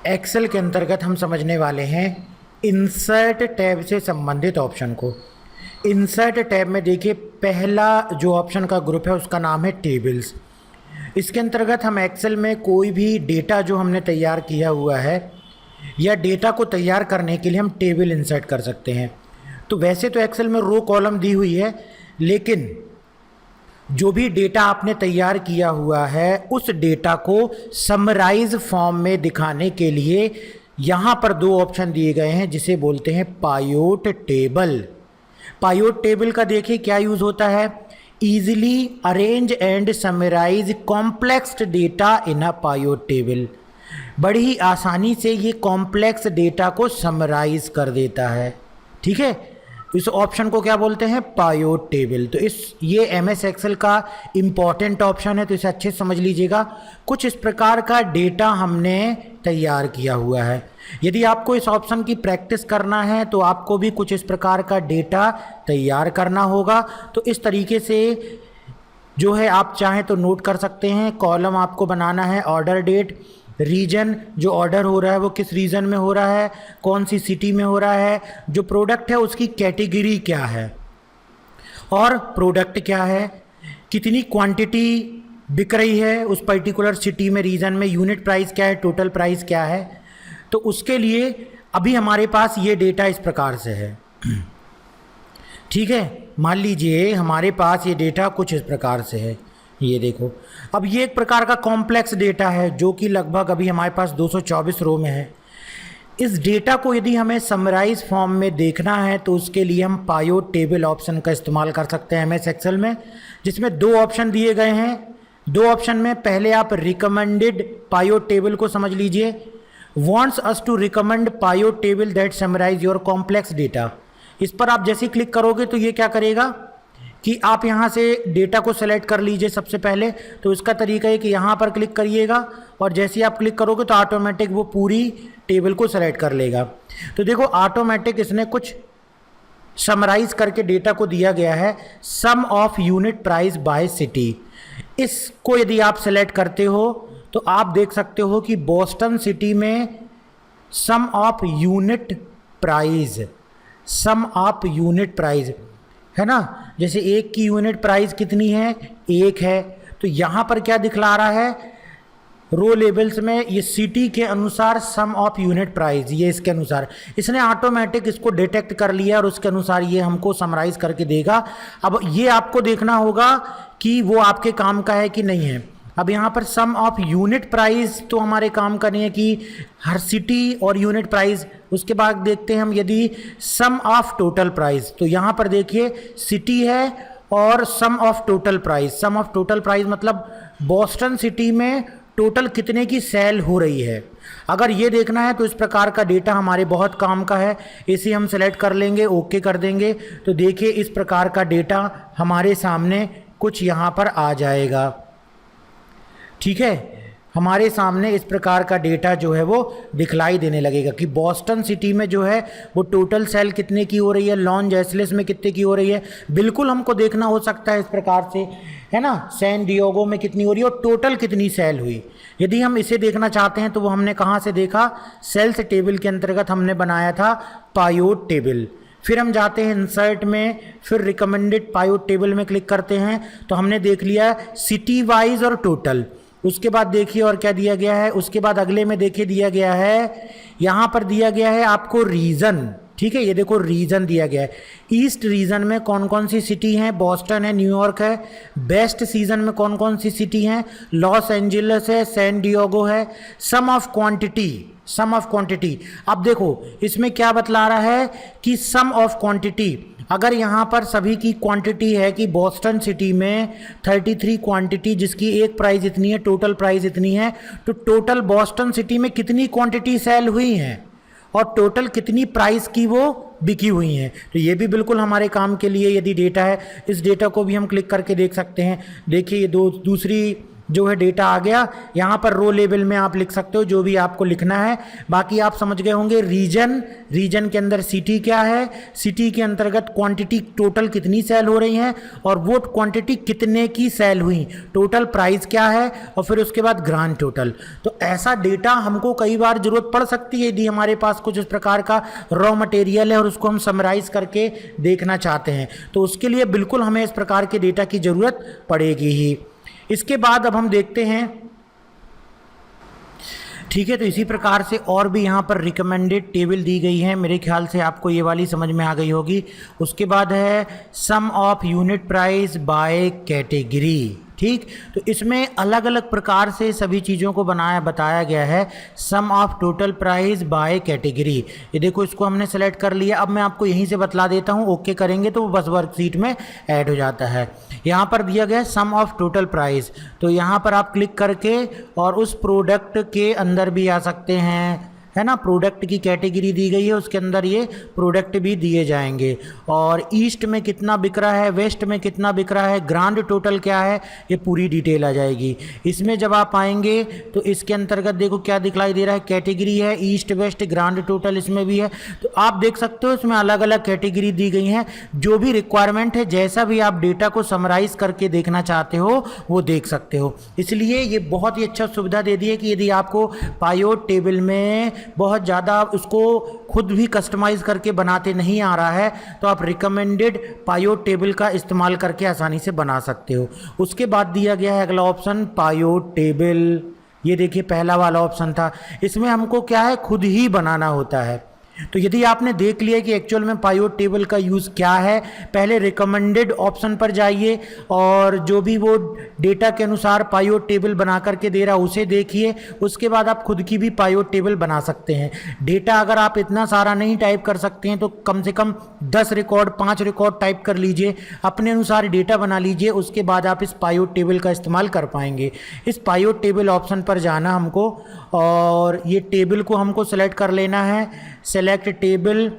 Excel के अंतर्गत हम समझने वाले हैं इंसर्ट टैब से संबंधित ऑप्शन को। इंसर्ट टैब में देखिए पहला जो ऑप्शन का ग्रुप है उसका नाम है टेबल्स। इसके अंतर्गत हम एक्सेल में कोई भी डेटा जो हमने तैयार किया हुआ है या डेटा को तैयार करने के लिए हम टेबल इंसर्ट कर सकते हैं। तो वैसे तो एक्सेल में रो कॉलम दी हुई है, लेकिन जो भी डेटा आपने तैयार किया हुआ है उस डेटा को समराइज फॉर्म में दिखाने के लिए यहाँ पर दो ऑप्शन दिए गए हैं जिसे बोलते हैं पायोट टेबल। पायोट टेबल का देखिए क्या यूज़ होता है, easily arrange and summarize complex data in a pivot table. बड़ी ही आसानी से ये कॉम्प्लेक्स डेटा को समराइज कर देता है। ठीक है, इस ऑप्शन को क्या बोलते हैं, पायोट टेबल। तो ये एमएस एक्सेल का इम्पॉर्टेंट ऑप्शन है, तो इसे अच्छे से समझ लीजिएगा। कुछ इस प्रकार का डेटा हमने तैयार किया हुआ है। यदि आपको इस ऑप्शन की प्रैक्टिस करना है तो आपको भी कुछ इस प्रकार का डेटा तैयार करना होगा। तो इस तरीके से जो है आप चाहें तो नोट कर सकते हैं। कॉलम आपको बनाना है, ऑर्डर डेट, रीजन, जो ऑर्डर हो रहा है वो किस रीजन में हो रहा है, कौन सी सिटी में हो रहा है, जो प्रोडक्ट है उसकी कैटेगरी क्या है और प्रोडक्ट क्या है, कितनी क्वांटिटी बिक रही है उस पर्टिकुलर सिटी में, रीजन में, यूनिट प्राइस क्या है, टोटल प्राइस क्या है। तो उसके लिए अभी हमारे पास ये डेटा इस प्रकार से है। ठीक है, मान लीजिए हमारे पास ये डेटा कुछ इस प्रकार से है। ये देखो, अब ये एक प्रकार का कॉम्प्लेक्स डेटा है जो कि लगभग अभी हमारे पास 224 रो में है। इस डेटा को यदि हमें समराइज फॉर्म में देखना है तो उसके लिए हम पायोट टेबल ऑप्शन का इस्तेमाल कर सकते हैं एमएस एक्सेल में, जिसमें दो ऑप्शन दिए गए हैं। दो ऑप्शन में पहले आप रिकमेंडेड पायोट टेबल को समझ लीजिए। Wants us to recommend pivot table that summarize your complex data. इस पर आप जैसे क्लिक करोगे तो ये क्या करेगा कि आप यहाँ से डेटा को सेलेक्ट कर लीजिए सबसे पहले। तो इसका तरीका है कि यहाँ पर क्लिक करिएगा और जैसे ही आप क्लिक करोगे तो ऑटोमेटिक वो पूरी टेबल को सेलेक्ट कर लेगा। तो देखो ऑटोमेटिक इसने कुछ समराइज करके डेटा को दिया गया है, sum of unit price by city. इसको यदि आप सेलेक्ट करते हो तो आप देख सकते हो कि बोस्टन सिटी में sum of unit price, sum of unit price है ना, जैसे एक की यूनिट प्राइस कितनी है, एक है। तो यहाँ पर क्या दिखला रहा है, रो लेबल्स में ये सिटी के अनुसार सम ऑफ यूनिट प्राइस, ये इसके अनुसार इसने ऑटोमेटिक इसको डिटेक्ट कर लिया और उसके अनुसार ये हमको समराइज करके देगा। अब ये आपको देखना होगा कि वो आपके काम का है कि नहीं है। अब यहाँ पर सम ऑफ यूनिट प्राइस तो हमारे काम का नहीं है कि हर सिटी और यूनिट प्राइस। उसके बाद देखते हैं हम यदि सम ऑफ टोटल प्राइस, तो यहाँ पर देखिए सिटी है और sum of total price. Sum of total price मतलब बोस्टन सिटी में टोटल कितने की सेल हो रही है। अगर ये देखना है तो इस प्रकार का डेटा हमारे बहुत काम का है। इसे हम सेलेक्ट कर लेंगे, ओके कर देंगे। तो देखिए इस प्रकार का डेटा हमारे सामने कुछ यहाँ पर आ जाएगा। ठीक है, हमारे सामने इस प्रकार का डेटा जो है वो दिखलाई देने लगेगा कि बोस्टन सिटी में जो है वो टोटल सेल कितने की हो रही है, लॉस एंजेलिस में कितने की हो रही है, बिल्कुल हमको देखना हो सकता है इस प्रकार से, है ना। सैन डिएगो में कितनी हो रही है और टोटल कितनी सेल हुई। यदि हम इसे देखना चाहते हैं तो वो हमने कहाँ से देखा, सेल्स टेबल के अंतर्गत हमने बनाया था पायोट टेबल। फिर हम जाते हैं इंसर्ट में, फिर रिकमेंडेड पायोट टेबल में क्लिक करते हैं तो हमने देख लिया सिटी वाइज और टोटल। उसके बाद देखिए और क्या दिया गया है, उसके बाद अगले में देखिए दिया गया है, यहाँ पर दिया गया है आपको रीजन। ठीक है, ये देखो रीजन दिया गया है। ईस्ट रीजन में कौन कौन सी सिटी हैं, बॉस्टन है, न्यूयॉर्क है। वेस्ट सीजन में कौन कौन सी सिटी हैं, लॉस एंजेलिस है, सैन डिएगो है। Sum of quantity, sum of quantity. अब देखो इसमें क्या बतला रहा है कि सम ऑफ क्वांटिटी, अगर यहाँ पर सभी की क्वांटिटी है कि बोस्टन सिटी में 33 क्वांटिटी जिसकी एक प्राइस इतनी है, टोटल प्राइस इतनी है, तो टोटल बोस्टन सिटी में कितनी क्वांटिटी सेल हुई हैं और टोटल कितनी प्राइस की वो बिकी हुई हैं। तो ये भी बिल्कुल हमारे काम के लिए यदि डेटा है, इस डेटा को भी हम क्लिक करके देख सकते हैं। देखिए ये दूसरी जो है डेटा आ गया। यहाँ पर रो लेवल में आप लिख सकते हो जो भी आपको लिखना है। बाकी आप समझ गए होंगे रीजन के अंदर सिटी क्या है, सिटी के अंतर्गत क्वांटिटी टोटल कितनी सेल हो रही हैं और वो क्वांटिटी कितने की सेल हुई, टोटल प्राइस क्या है और फिर उसके बाद ग्रांड टोटल। तो ऐसा डेटा हमको कई बार जरूरत पड़ सकती है यदि हमारे पास कुछ इस प्रकार का रॉ मटेरियल है और उसको हम समराइज करके देखना चाहते हैं, तो उसके लिए बिल्कुल हमें इस प्रकार के डेटा की जरूरत पड़ेगी ही। इसके बाद अब हम देखते हैं, ठीक है, तो इसी प्रकार से और भी यहाँ पर रिकमेंडेड टेबल दी गई है, मेरे ख्याल से आपको ये वाली समझ में आ गई होगी। उसके बाद है sum of unit price by category. ठीक, तो इसमें अलग अलग प्रकार से सभी चीज़ों को बताया गया है। Sum of total price by category, ये देखो इसको हमने सेलेक्ट कर लिया। अब मैं आपको यहीं से बतला देता हूँ, ओके करेंगे तो वो बस वर्कशीट में ऐड हो जाता है। यहाँ पर दिया गया है सम ऑफ टोटल प्राइस, तो यहाँ पर आप क्लिक करके और उस प्रोडक्ट के अंदर भी आ सकते हैं, है ना। प्रोडक्ट की कैटेगरी दी गई है, उसके अंदर ये प्रोडक्ट भी दिए जाएंगे और ईस्ट में कितना बिक रहा है, वेस्ट में कितना बिक रहा है, ग्रांड टोटल क्या है, ये पूरी डिटेल आ जाएगी। इसमें जब आप आएंगे तो इसके अंतर्गत देखो क्या दिखलाई दे रहा है, कैटेगरी है, ईस्ट वेस्ट ग्रांड टोटल इसमें भी है। तो आप देख सकते हो इसमें अलग अलग कैटेगरी दी गई हैं। जो भी रिक्वायरमेंट है, जैसा भी आप डेटा को समराइज करके देखना चाहते हो वो देख सकते हो। इसलिए ये बहुत ही अच्छा सुविधा दे दी है कि यदि आपको पायोट टेबल में बहुत ज़्यादा उसको खुद भी कस्टमाइज करके बनाते नहीं आ रहा है, तो आप रिकमेंडेड पायोट टेबल का इस्तेमाल करके आसानी से बना सकते हो। उसके बाद दिया गया है अगला ऑप्शन पायोट टेबल। ये देखिए पहला वाला ऑप्शन था, इसमें हमको क्या है, खुद ही बनाना होता है। तो यदि आपने देख लिया कि एक्चुअल में पायोट टेबल का यूज़ क्या है, पहले रिकमेंडेड ऑप्शन पर जाइए और जो भी वो डेटा के अनुसार पायोट टेबल बना करके दे रहा है उसे देखिए। उसके बाद आप खुद की भी पायोट टेबल बना सकते हैं। डेटा अगर आप इतना सारा नहीं टाइप कर सकते हैं तो कम से कम 10 रिकॉर्ड 5 रिकॉर्ड टाइप कर लीजिए, अपने अनुसार डेटा बना लीजिए, उसके बाद आप इस पायोट टेबल का इस्तेमाल कर पाएंगे। इस पायोट टेबल ऑप्शन पर जाना हमको और ये टेबल को हमको सेलेक्ट कर लेना है, सेलेक्ट टेबल।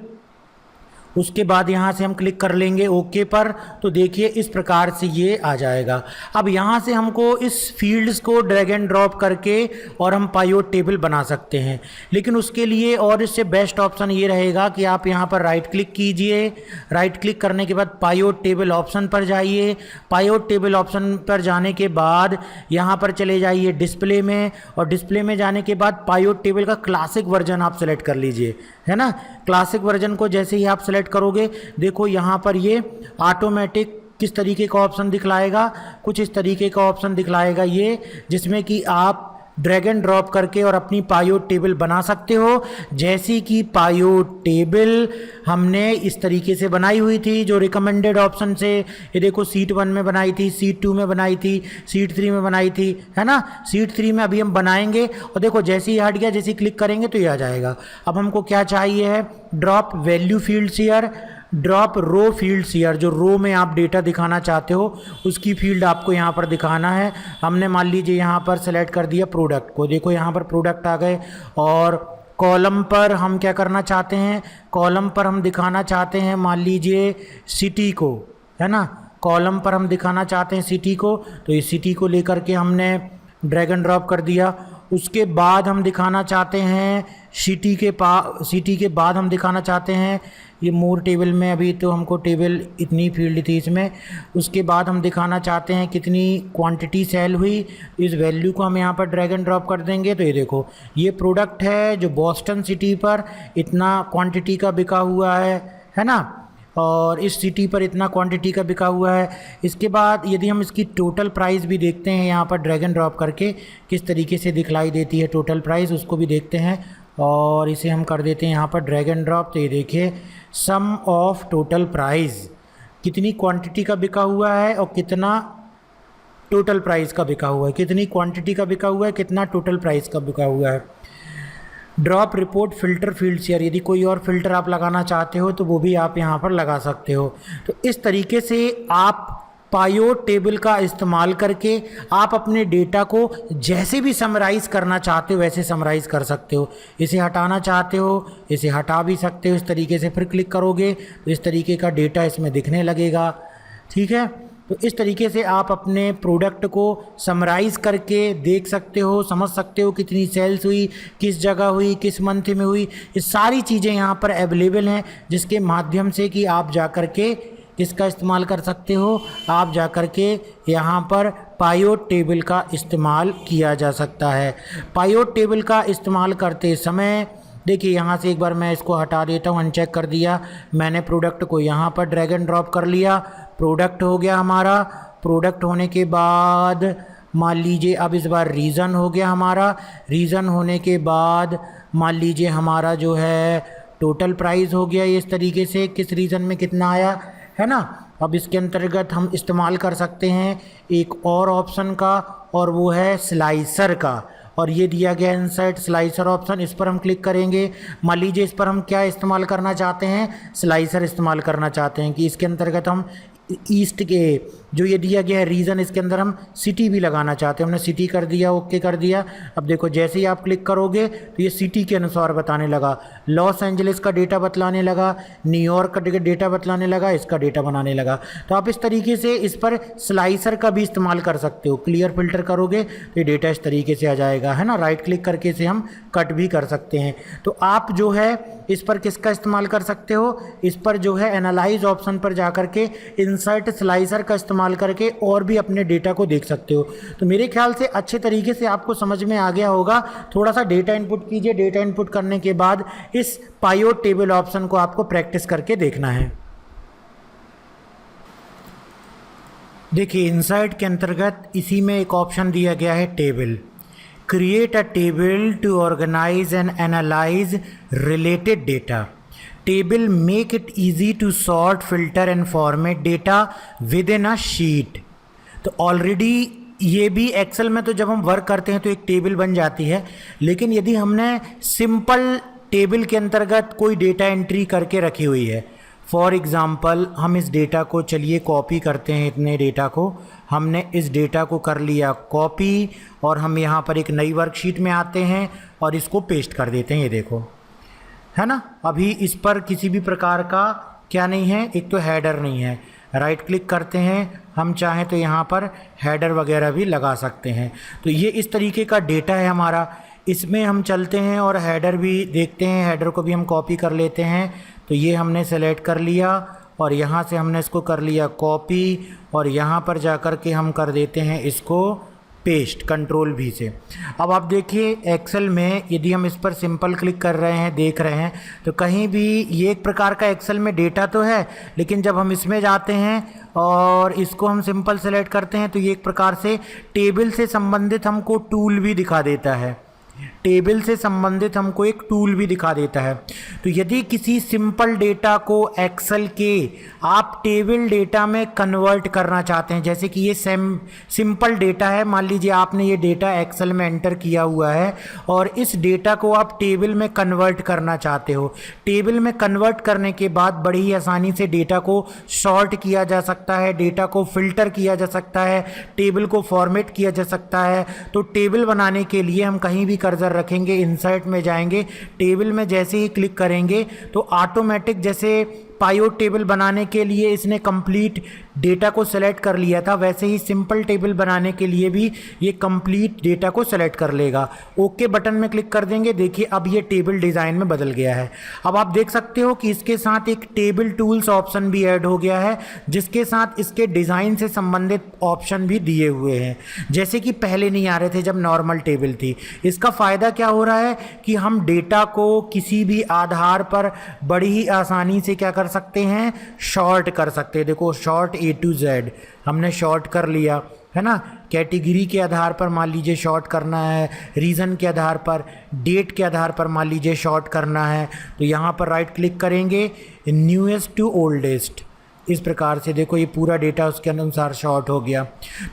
उसके बाद यहाँ से हम क्लिक कर लेंगे ओके पर, तो देखिए इस प्रकार से ये आ जाएगा। अब यहाँ से हमको इस फील्ड्स को ड्रैग एंड ड्रॉप करके और हम पायोट टेबल बना सकते हैं, लेकिन उसके लिए और इससे बेस्ट ऑप्शन ये रहेगा कि आप यहाँ पर राइट क्लिक कीजिए। राइट क्लिक करने के बाद पायोट टेबल ऑप्शन पर जाइए। पायोट टेबल ऑप्शन पर जाने के बाद यहाँ पर चले जाइए डिस्प्ले में, और डिस्प्ले में जाने के बाद पायोट टेबल का क्लासिक वर्जन आप सेलेक्ट कर लीजिए, है ना। क्लासिक वर्जन को जैसे ही आप सेलेक्ट करोगे, देखो यहाँ पर ये ऑटोमेटिक किस तरीके का ऑप्शन दिखलाएगा, कुछ इस तरीके का ऑप्शन दिखलाएगा ये, जिसमें कि आप ड्रैग एंड ड्रॉप करके और अपनी पायोट टेबल बना सकते हो। जैसी कि पायोट टेबल हमने इस तरीके से बनाई हुई थी जो रिकमेंडेड ऑप्शन से, ये देखो सीट 1 में बनाई थी, सीट 2 में बनाई थी, सीट 3 में बनाई थी, है ना। सीट 3 में अभी हम बनाएंगे और देखो जैसे ही हट गया, जैसे ही क्लिक करेंगे तो ये आ जाएगा। अब हमको क्या चाहिए है, drop value fields here, drop row fields here, जो रो में आप डेटा दिखाना चाहते हो उसकी फील्ड आपको यहाँ पर दिखाना है। हमने मान लीजिए यहाँ पर सेलेक्ट कर दिया प्रोडक्ट को, देखो यहाँ पर प्रोडक्ट आ गए। और कॉलम पर हम क्या करना चाहते हैं, कॉलम पर हम दिखाना चाहते हैं मान लीजिए सिटी को, है ना। कॉलम पर हम दिखाना चाहते हैं सिटी को, तो इस सिटी को लेकर के हमने ड्रैग एंड ड्रॉप कर दिया। उसके बाद हम दिखाना चाहते हैं सिटी के बाद हम दिखाना चाहते हैं ये मोर टेबल में, अभी तो हमको टेबल इतनी फील्ड थी इसमें। उसके बाद हम दिखाना चाहते हैं कितनी क्वांटिटी सेल हुई, इस वैल्यू को हम यहाँ पर ड्रैग एंड ड्रॉप कर देंगे। तो ये देखो ये प्रोडक्ट है जो बॉस्टन सिटी पर इतना क्वांटिटी का बिका हुआ है ना, और इस सिटी पर इतना क्वांटिटी का बिका हुआ है। इसके बाद यदि हम इसकी टोटल प्राइस भी देखते हैं यहाँ पर ड्रैग एंड ड्रॉप करके किस तरीके से दिखलाई देती है टोटल प्राइस, उसको भी देखते हैं। और इसे हम कर देते हैं यहाँ पर ड्रैग एंड ड्रॉप, तो ये देखिए सम ऑफ टोटल प्राइस, कितनी क्वांटिटी का बिका हुआ है और कितना टोटल प्राइस का बिका हुआ है, कितनी क्वांटिटी का बिका हुआ है, कितना टोटल प्राइस का बिका हुआ है। ड्रॉप रिपोर्ट फिल्टर फील्ड्स यार, यदि कोई और फिल्टर आप लगाना चाहते हो तो वो भी आप यहाँ पर लगा सकते हो। तो इस तरीके से आप पायोट टेबल का इस्तेमाल करके आप अपने डेटा को जैसे भी समराइज़ करना चाहते हो वैसे समराइज़ कर सकते हो। इसे हटाना चाहते हो इसे हटा भी सकते हो इस तरीके से, फिर क्लिक करोगे तो इस तरीके का डेटा इसमें दिखने लगेगा। ठीक है, तो इस तरीके से आप अपने प्रोडक्ट को समराइज़ करके देख सकते हो, समझ सकते हो कितनी सेल्स हुई, किस जगह हुई, किस मंथ में हुई। ये सारी चीज़ें यहाँ पर अवेलेबल हैं, जिसके माध्यम से कि आप जा कर के किसका इस्तेमाल कर सकते हो, आप जा कर के यहाँ पर पायोट टेबल का इस्तेमाल किया जा सकता है। पायोट टेबल का इस्तेमाल करते समय देखिए यहाँ से एक बार मैं इसको हटा देता हूँ, अनचेक कर दिया मैंने, प्रोडक्ट को यहाँ पर ड्रैग एंड ड्रॉप कर लिया, प्रोडक्ट हो गया हमारा। प्रोडक्ट होने के बाद मान लीजिए अब इस बार रीज़न हो गया हमारा, रीज़न होने के बाद मान लीजिए हमारा जो है टोटल प्राइस हो गया इस तरीके से, किस रीज़न में कितना आया है ना। अब इसके अंतर्गत हम इस्तेमाल कर सकते हैं एक और ऑप्शन का, और वो है स्लाइसर का, और ये दिया गया इंसर्ट स्लाइसर ऑप्शन, इस पर हम क्लिक करेंगे। मान लीजिए इस पर हम क्या इस्तेमाल करना चाहते हैं, स्लाइसर इस्तेमाल करना चाहते हैं कि इसके अंतर्गत हम ईस्ट के जो ये दिया गया है रीज़न, इसके अंदर हम सिटी भी लगाना चाहते हैं। हमने सिटी कर दिया, ओके कर दिया। अब देखो जैसे ही आप क्लिक करोगे तो ये सिटी के अनुसार बताने लगा, लॉस एंजलिस का डेटा बतलाने लगा, न्यूयॉर्क का डेटा बतलाने लगा, इसका डेटा बनाने लगा। तो आप इस तरीके से इस पर स्लाइसर का भी इस्तेमाल कर सकते हो। क्लियर फिल्टर करोगे तो ये डेटा इस तरीके से आ जाएगा, है ना। राइट क्लिक करके इसे हम कट भी कर सकते हैं। तो आप जो है इस पर किसका इस्तेमाल कर सकते हो, इस पर जो है एनालाइज ऑप्शन पर जा करके इंसर्ट स्लाइसर का इस्तेमाल करके और भी अपने डेटा को देख सकते हो। तो मेरे ख्याल से अच्छे तरीके से आपको समझ में आ गया होगा। थोड़ा सा डेटा इनपुट कीजिए, डेटा इनपुट करने के बाद इस पायोट टेबल ऑप्शन को आपको प्रैक्टिस करके देखना है। देखिए इंसर्ट के अंतर्गत इसी में एक ऑप्शन दिया गया है table, create a table to organize and analyze related data. Table make it easy to sort, filter and format data with in a sheet. तो ऑलरेडी ये भी एक्सेल में तो जब हम वर्क करते हैं तो एक टेबल बन जाती है, लेकिन यदि हमने सिंपल टेबल के अंतर्गत कोई डेटा एंट्री करके रखी हुई है, फॉर एग्ज़ाम्पल हम इस डेटा को चलिए कॉपी करते हैं, इतने डेटा को हमने इस डेटा को कर लिया कॉपी, और हम यहाँ पर एक नई वर्कशीट में आते हैं और इसको पेस्ट कर देते हैं। ये देखो, है ना। अभी इस पर किसी भी प्रकार का क्या नहीं है, एक तो हेडर नहीं है। राइट क्लिक करते हैं, हम चाहें तो यहाँ पर हेडर वगैरह भी लगा सकते हैं। तो ये इस तरीके का डेटा है हमारा। इसमें हम चलते हैं और हेडर भी देखते हैं, हेडर को भी हम कॉपी कर लेते हैं। तो ये हमने सेलेक्ट कर लिया और यहाँ से हमने इसको कर लिया कॉपी, और यहाँ पर जा कर के हम कर देते हैं इसको पेस्ट, कंट्रोल भी से। अब आप देखिए एक्सेल में यदि हम इस पर सिंपल क्लिक कर रहे हैं, देख रहे हैं, तो कहीं भी ये एक प्रकार का एक्सेल में डेटा तो है, लेकिन जब हम इसमें जाते हैं और इसको हम सिंपल सेलेक्ट करते हैं तो ये एक प्रकार से टेबल से संबंधित हमको टूल भी दिखा देता है। टेबल से संबंधित हमको एक टूल भी दिखा देता है। तो यदि किसी सिंपल डेटा को एक्सेल के आप टेबल डेटा में कन्वर्ट करना चाहते हैं, जैसे कि ये सिंपल डेटा है, मान लीजिए आपने ये डेटा एक्सेल में एंटर किया हुआ है और इस डेटा को आप टेबल में कन्वर्ट करना चाहते हो। टेबल में कन्वर्ट करने के बाद बड़ी ही आसानी से डेटा को शॉर्ट किया जा सकता है, डेटा को फिल्टर किया जा सकता है, टेबल को फॉर्मेट किया जा सकता है। तो टेबल बनाने के लिए हम कहीं भी कर्सर रखेंगे, इंसर्ट में जाएंगे, टेबल में जैसे ही क्लिक करेंगे तो ऑटोमेटिक, जैसे पायोट टेबल बनाने के लिए इसने कंप्लीट डेटा को सेलेक्ट कर लिया था, वैसे ही सिंपल टेबल बनाने के लिए भी ये कंप्लीट डेटा को सेलेक्ट कर लेगा। ओके बटन में क्लिक कर देंगे, देखिए अब ये टेबल डिज़ाइन में बदल गया है। अब आप देख सकते हो कि इसके साथ एक टेबल टूल्स ऑप्शन भी ऐड हो गया है, जिसके साथ इसके डिज़ाइन से संबंधित ऑप्शन भी दिए हुए हैं, जैसे कि पहले नहीं आ रहे थे जब नॉर्मल टेबल थी। इसका फ़ायदा क्या हो रहा है कि हम डेटा को किसी भी आधार पर बड़ी ही आसानी से क्या कर सकते हैं, शॉर्ट कर सकते हैं। देखो शॉर्ट A to Z हमने शॉर्ट कर लिया, है ना। कैटेगरी के आधार पर मान लीजिए शॉर्ट करना है, रीज़न के आधार पर, डेट के आधार पर मान लीजिए शॉर्ट करना है, तो यहाँ पर राइट क्लिक करेंगे, न्यूएस्ट टू ओल्डेस्ट, इस प्रकार से देखो ये पूरा डेटा उसके अनुसार शॉर्ट हो गया।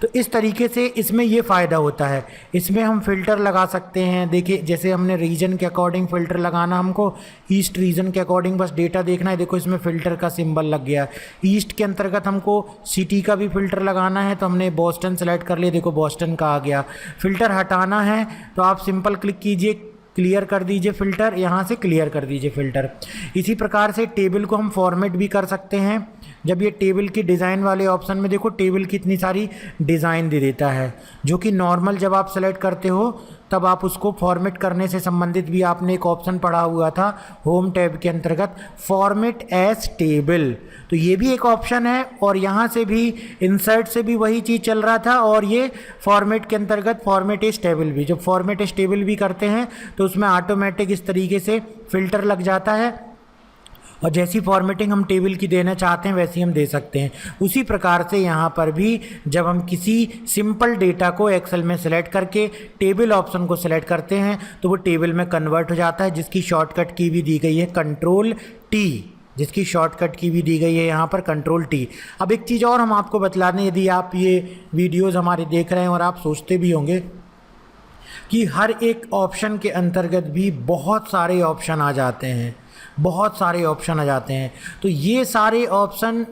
तो इस तरीके से इसमें ये फ़ायदा होता है। इसमें हम फ़िल्टर लगा सकते हैं, देखिए जैसे हमने रीजन के अकॉर्डिंग फ़िल्टर लगाना, हमको ईस्ट रीजन के अकॉर्डिंग बस डेटा देखना है, देखो इसमें फ़िल्टर का सिंबल लग गया। ईस्ट के अंतर्गत हमको सिटी का भी फ़िल्टर लगाना है, तो हमने बॉस्टन सेलेक्ट कर लिया, देखो बॉस्टन का आ गया। फ़िल्टर हटाना है तो आप सिंपल क्लिक कीजिए क्लियर कर दीजिए फ़िल्टर, यहाँ से क्लियर कर दीजिए फ़िल्टर। इसी प्रकार से टेबल को हम फॉर्मेट भी कर सकते हैं। जब ये टेबल की डिज़ाइन वाले ऑप्शन में देखो टेबल की इतनी सारी डिज़ाइन दे देता है, जो कि नॉर्मल जब आप सेलेक्ट करते हो तब आप उसको फॉर्मेट करने से संबंधित भी आपने एक ऑप्शन पढ़ा हुआ था होम टैब के अंतर्गत, फॉर्मेट एज टेबल। तो ये भी एक ऑप्शन है और यहाँ से भी इंसर्ट से भी वही चीज़ चल रहा था और ये फॉर्मेट के अंतर्गत फॉर्मेट एज टेबल भी। जब फॉर्मेट एज टेबल भी करते हैं तो उसमें ऑटोमेटिक इस तरीके से फ़िल्टर लग जाता है और जैसी फॉर्मेटिंग हम टेबल की देना चाहते हैं वैसी हम दे सकते हैं। उसी प्रकार से यहाँ पर भी जब हम किसी सिंपल डेटा को एक्सेल में सेलेक्ट करके टेबल ऑप्शन को सेलेक्ट करते हैं तो वो टेबल में कन्वर्ट हो जाता है, जिसकी शॉर्टकट की भी दी गई है कंट्रोल टी, जिसकी शॉर्टकट की भी दी गई है यहाँ पर कंट्रोल टी। अब एक चीज़ और हम आपको बतला दें, यदि आप ये वीडियोज़ हमारे देख रहे हैं और आप सोचते भी होंगे कि हर एक ऑप्शन के अंतर्गत भी बहुत सारे ऑप्शन आ जाते हैं, बहुत सारे ऑप्शन आ जाते हैं, तो ये सारे ऑप्शन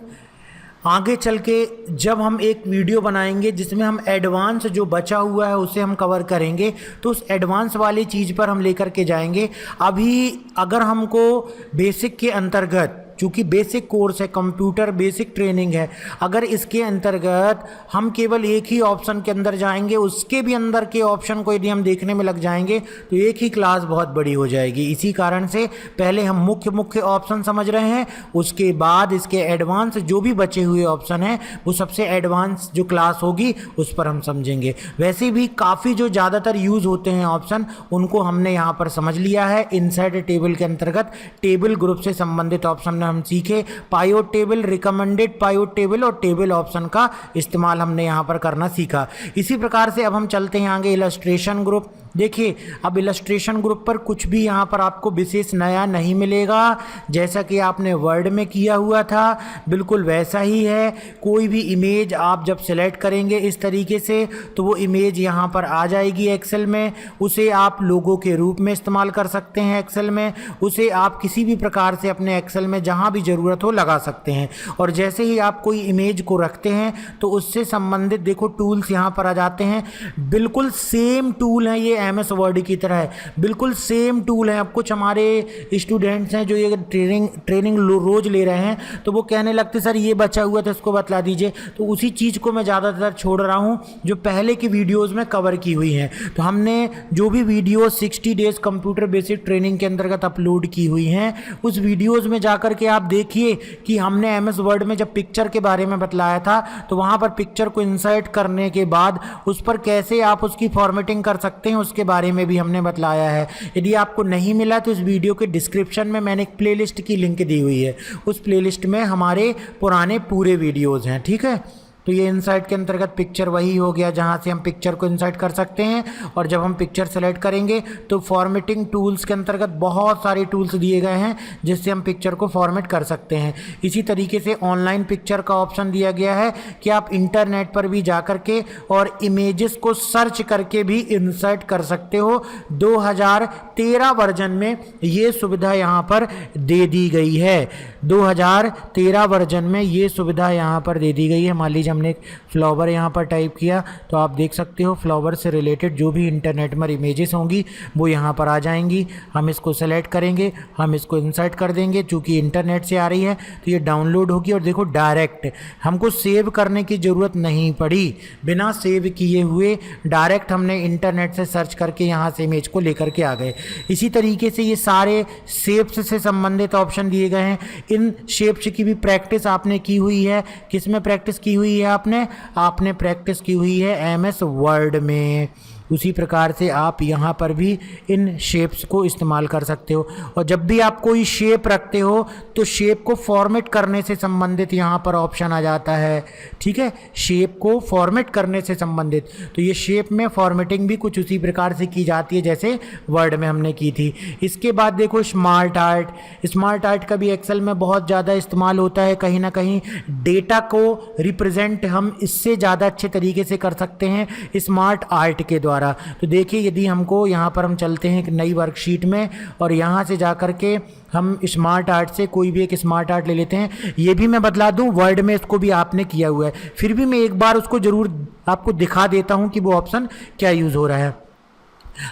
आगे चल के जब हम एक वीडियो बनाएंगे जिसमें हम एडवांस जो बचा हुआ है उसे हम कवर करेंगे तो उस एडवांस वाली चीज़ पर हम लेकर के जाएंगे। अभी अगर हमको बेसिक के अंतर्गत, चूँकि बेसिक कोर्स है, कंप्यूटर बेसिक ट्रेनिंग है, अगर इसके अंतर्गत हम केवल एक ही ऑप्शन के अंदर जाएंगे, उसके भी अंदर के ऑप्शन को यदि हम देखने में लग जाएंगे तो एक ही क्लास बहुत बड़ी हो जाएगी। इसी कारण से पहले हम मुख्य ऑप्शन समझ रहे हैं, उसके बाद इसके एडवांस जो भी बचे हुए ऑप्शन हैं वो सबसे एडवांस जो क्लास होगी उस पर हम समझेंगे। वैसे भी काफ़ी जो ज़्यादातर यूज़ होते हैं ऑप्शन उनको हमने यहाँ पर समझ लिया है। इनसाइड टेबल के अंतर्गत टेबल ग्रुप से संबंधित ऑप्शन हम सीखे, pivot table, recommended pivot table और टेबल ऑप्शन का इस्तेमाल हमने यहाँ पर करना सीखा। इसी प्रकार से अब हम चलते हैं आगे इलस्ट्रेशन ग्रुप। देखिए अब इलस्ट्रेशन ग्रुप पर कुछ भी यहाँ पर आपको विशेष नया नहीं मिलेगा, जैसा कि आपने वर्ड में किया हुआ था बिल्कुल वैसा ही है। कोई भी इमेज आप जब सेलेक्ट करेंगे इस तरीके से तो वो इमेज यहाँ पर आ जाएगी एक्सेल में, उसे आप लोगो के रूप में इस्तेमाल कर सकते हैं एक्सेल में, उसे आप किसी भी प्रकार से अपने एक्सेल में जहाँ भी ज़रूरत हो लगा सकते हैं। और जैसे ही आप कोई इमेज को रखते हैं तो उससे संबंधित देखो टूल्स यहाँ पर आ जाते हैं, बिल्कुल सेम टूल है ये MS वर्ड की तरह है, बिल्कुल सेम टूल है। अब कुछ हमारे स्टूडेंट्स हैं जो ये ट्रेनिंग रोज़ ले रहे हैं तो वो कहने लगते सर ये बचा हुआ था इसको बतला दीजिए, तो उसी चीज़ को मैं ज़्यादातर छोड़ रहा हूँ जो पहले की वीडियोज़ में कवर की हुई हैं। तो हमने जो भी video 60 days computer basic training के अंतर्गत अपलोड की हुई हैं उस वीडियोज़ में जाकर के आप देखिए कि हमने MS वर्ड में जब पिक्चर के बारे में बतलाया था तो वहाँ पर पिक्चर को इंसर्ट करने के बाद उस पर कैसे आप उसकी फॉर्मेटिंग कर सकते हैं उसके बारे में भी हमने बतलाया है। यदि आपको नहीं मिला तो इस वीडियो के डिस्क्रिप्शन में मैंने एक प्लेलिस्ट की लिंक दी हुई है, उस प्लेलिस्ट में हमारे पुराने पूरे वीडियोज़ हैं, ठीक है। तो ये इंसर्ट के अंतर्गत पिक्चर वही हो गया जहाँ से हम पिक्चर को इंसर्ट कर सकते हैं। और जब हम पिक्चर सेलेक्ट करेंगे तो फॉर्मेटिंग टूल्स के अंतर्गत बहुत सारे टूल्स दिए गए हैं जिससे हम पिक्चर को फॉर्मेट कर सकते हैं। इसी तरीके से ऑनलाइन पिक्चर का ऑप्शन दिया गया है कि आप इंटरनेट पर भी जा कर के और इमेजेस को सर्च करके भी इंसर्ट कर सकते हो। 2013 वर्जन में ये सुविधा यहाँ पर दे दी गई है, 2013 वर्जन में ये सुविधा यहाँ पर दे दी गई है। मान लीजिए हमने एक फ्लावर यहाँ पर टाइप किया तो आप देख सकते हो फ्लावर से रिलेटेड जो भी इंटरनेट में इमेजेस होंगी वो यहाँ पर आ जाएंगी। हम इसको सेलेक्ट करेंगे, हम इसको इंसर्ट कर देंगे, चूँकि इंटरनेट से आ रही है तो ये डाउनलोड होगी और देखो डायरेक्ट हमको सेव करने की ज़रूरत नहीं पड़ी, बिना सेव किए हुए डायरेक्ट हमने इंटरनेट से सर्च करके यहाँ से इमेज को लेकर के आ गए। इसी तरीके से ये सारे शेप्स से संबंधित ऑप्शन दिए गए हैं। इन शेप्स की भी प्रैक्टिस आपने की हुई है, किस में प्रैक्टिस की हुई है आपने प्रैक्टिस की हुई है MS वर्ड में। उसी प्रकार से आप यहाँ पर भी इन शेप्स को इस्तेमाल कर सकते हो। और जब भी आप कोई शेप रखते हो तो शेप को फॉर्मेट करने से संबंधित यहाँ पर ऑप्शन आ जाता है, ठीक है, शेप को फॉर्मेट करने से संबंधित। तो ये शेप में फॉर्मेटिंग भी कुछ उसी प्रकार से की जाती है जैसे वर्ड में हमने की थी। इसके बाद देखो स्मार्ट आर्ट का भी एक्सेल में बहुत ज़्यादा इस्तेमाल होता है। कहीं ना कहीं डेटा को रिप्रेजेंट हम इससे ज़्यादा अच्छे तरीके से कर सकते हैं स्मार्ट आर्ट के द्वारा। तो देखिए यदि हमको यहाँ पर हम चलते हैं एक नई वर्कशीट में और यहाँ से जाकर के हम स्मार्ट आर्ट से कोई भी एक स्मार्ट आर्ट ले लेते हैं। ये भी मैं बतला दूं वर्ड में इसको भी आपने किया हुआ है, फिर भी मैं एक बार उसको ज़रूर आपको दिखा देता हूँ कि वो ऑप्शन क्या यूज़ हो रहा है।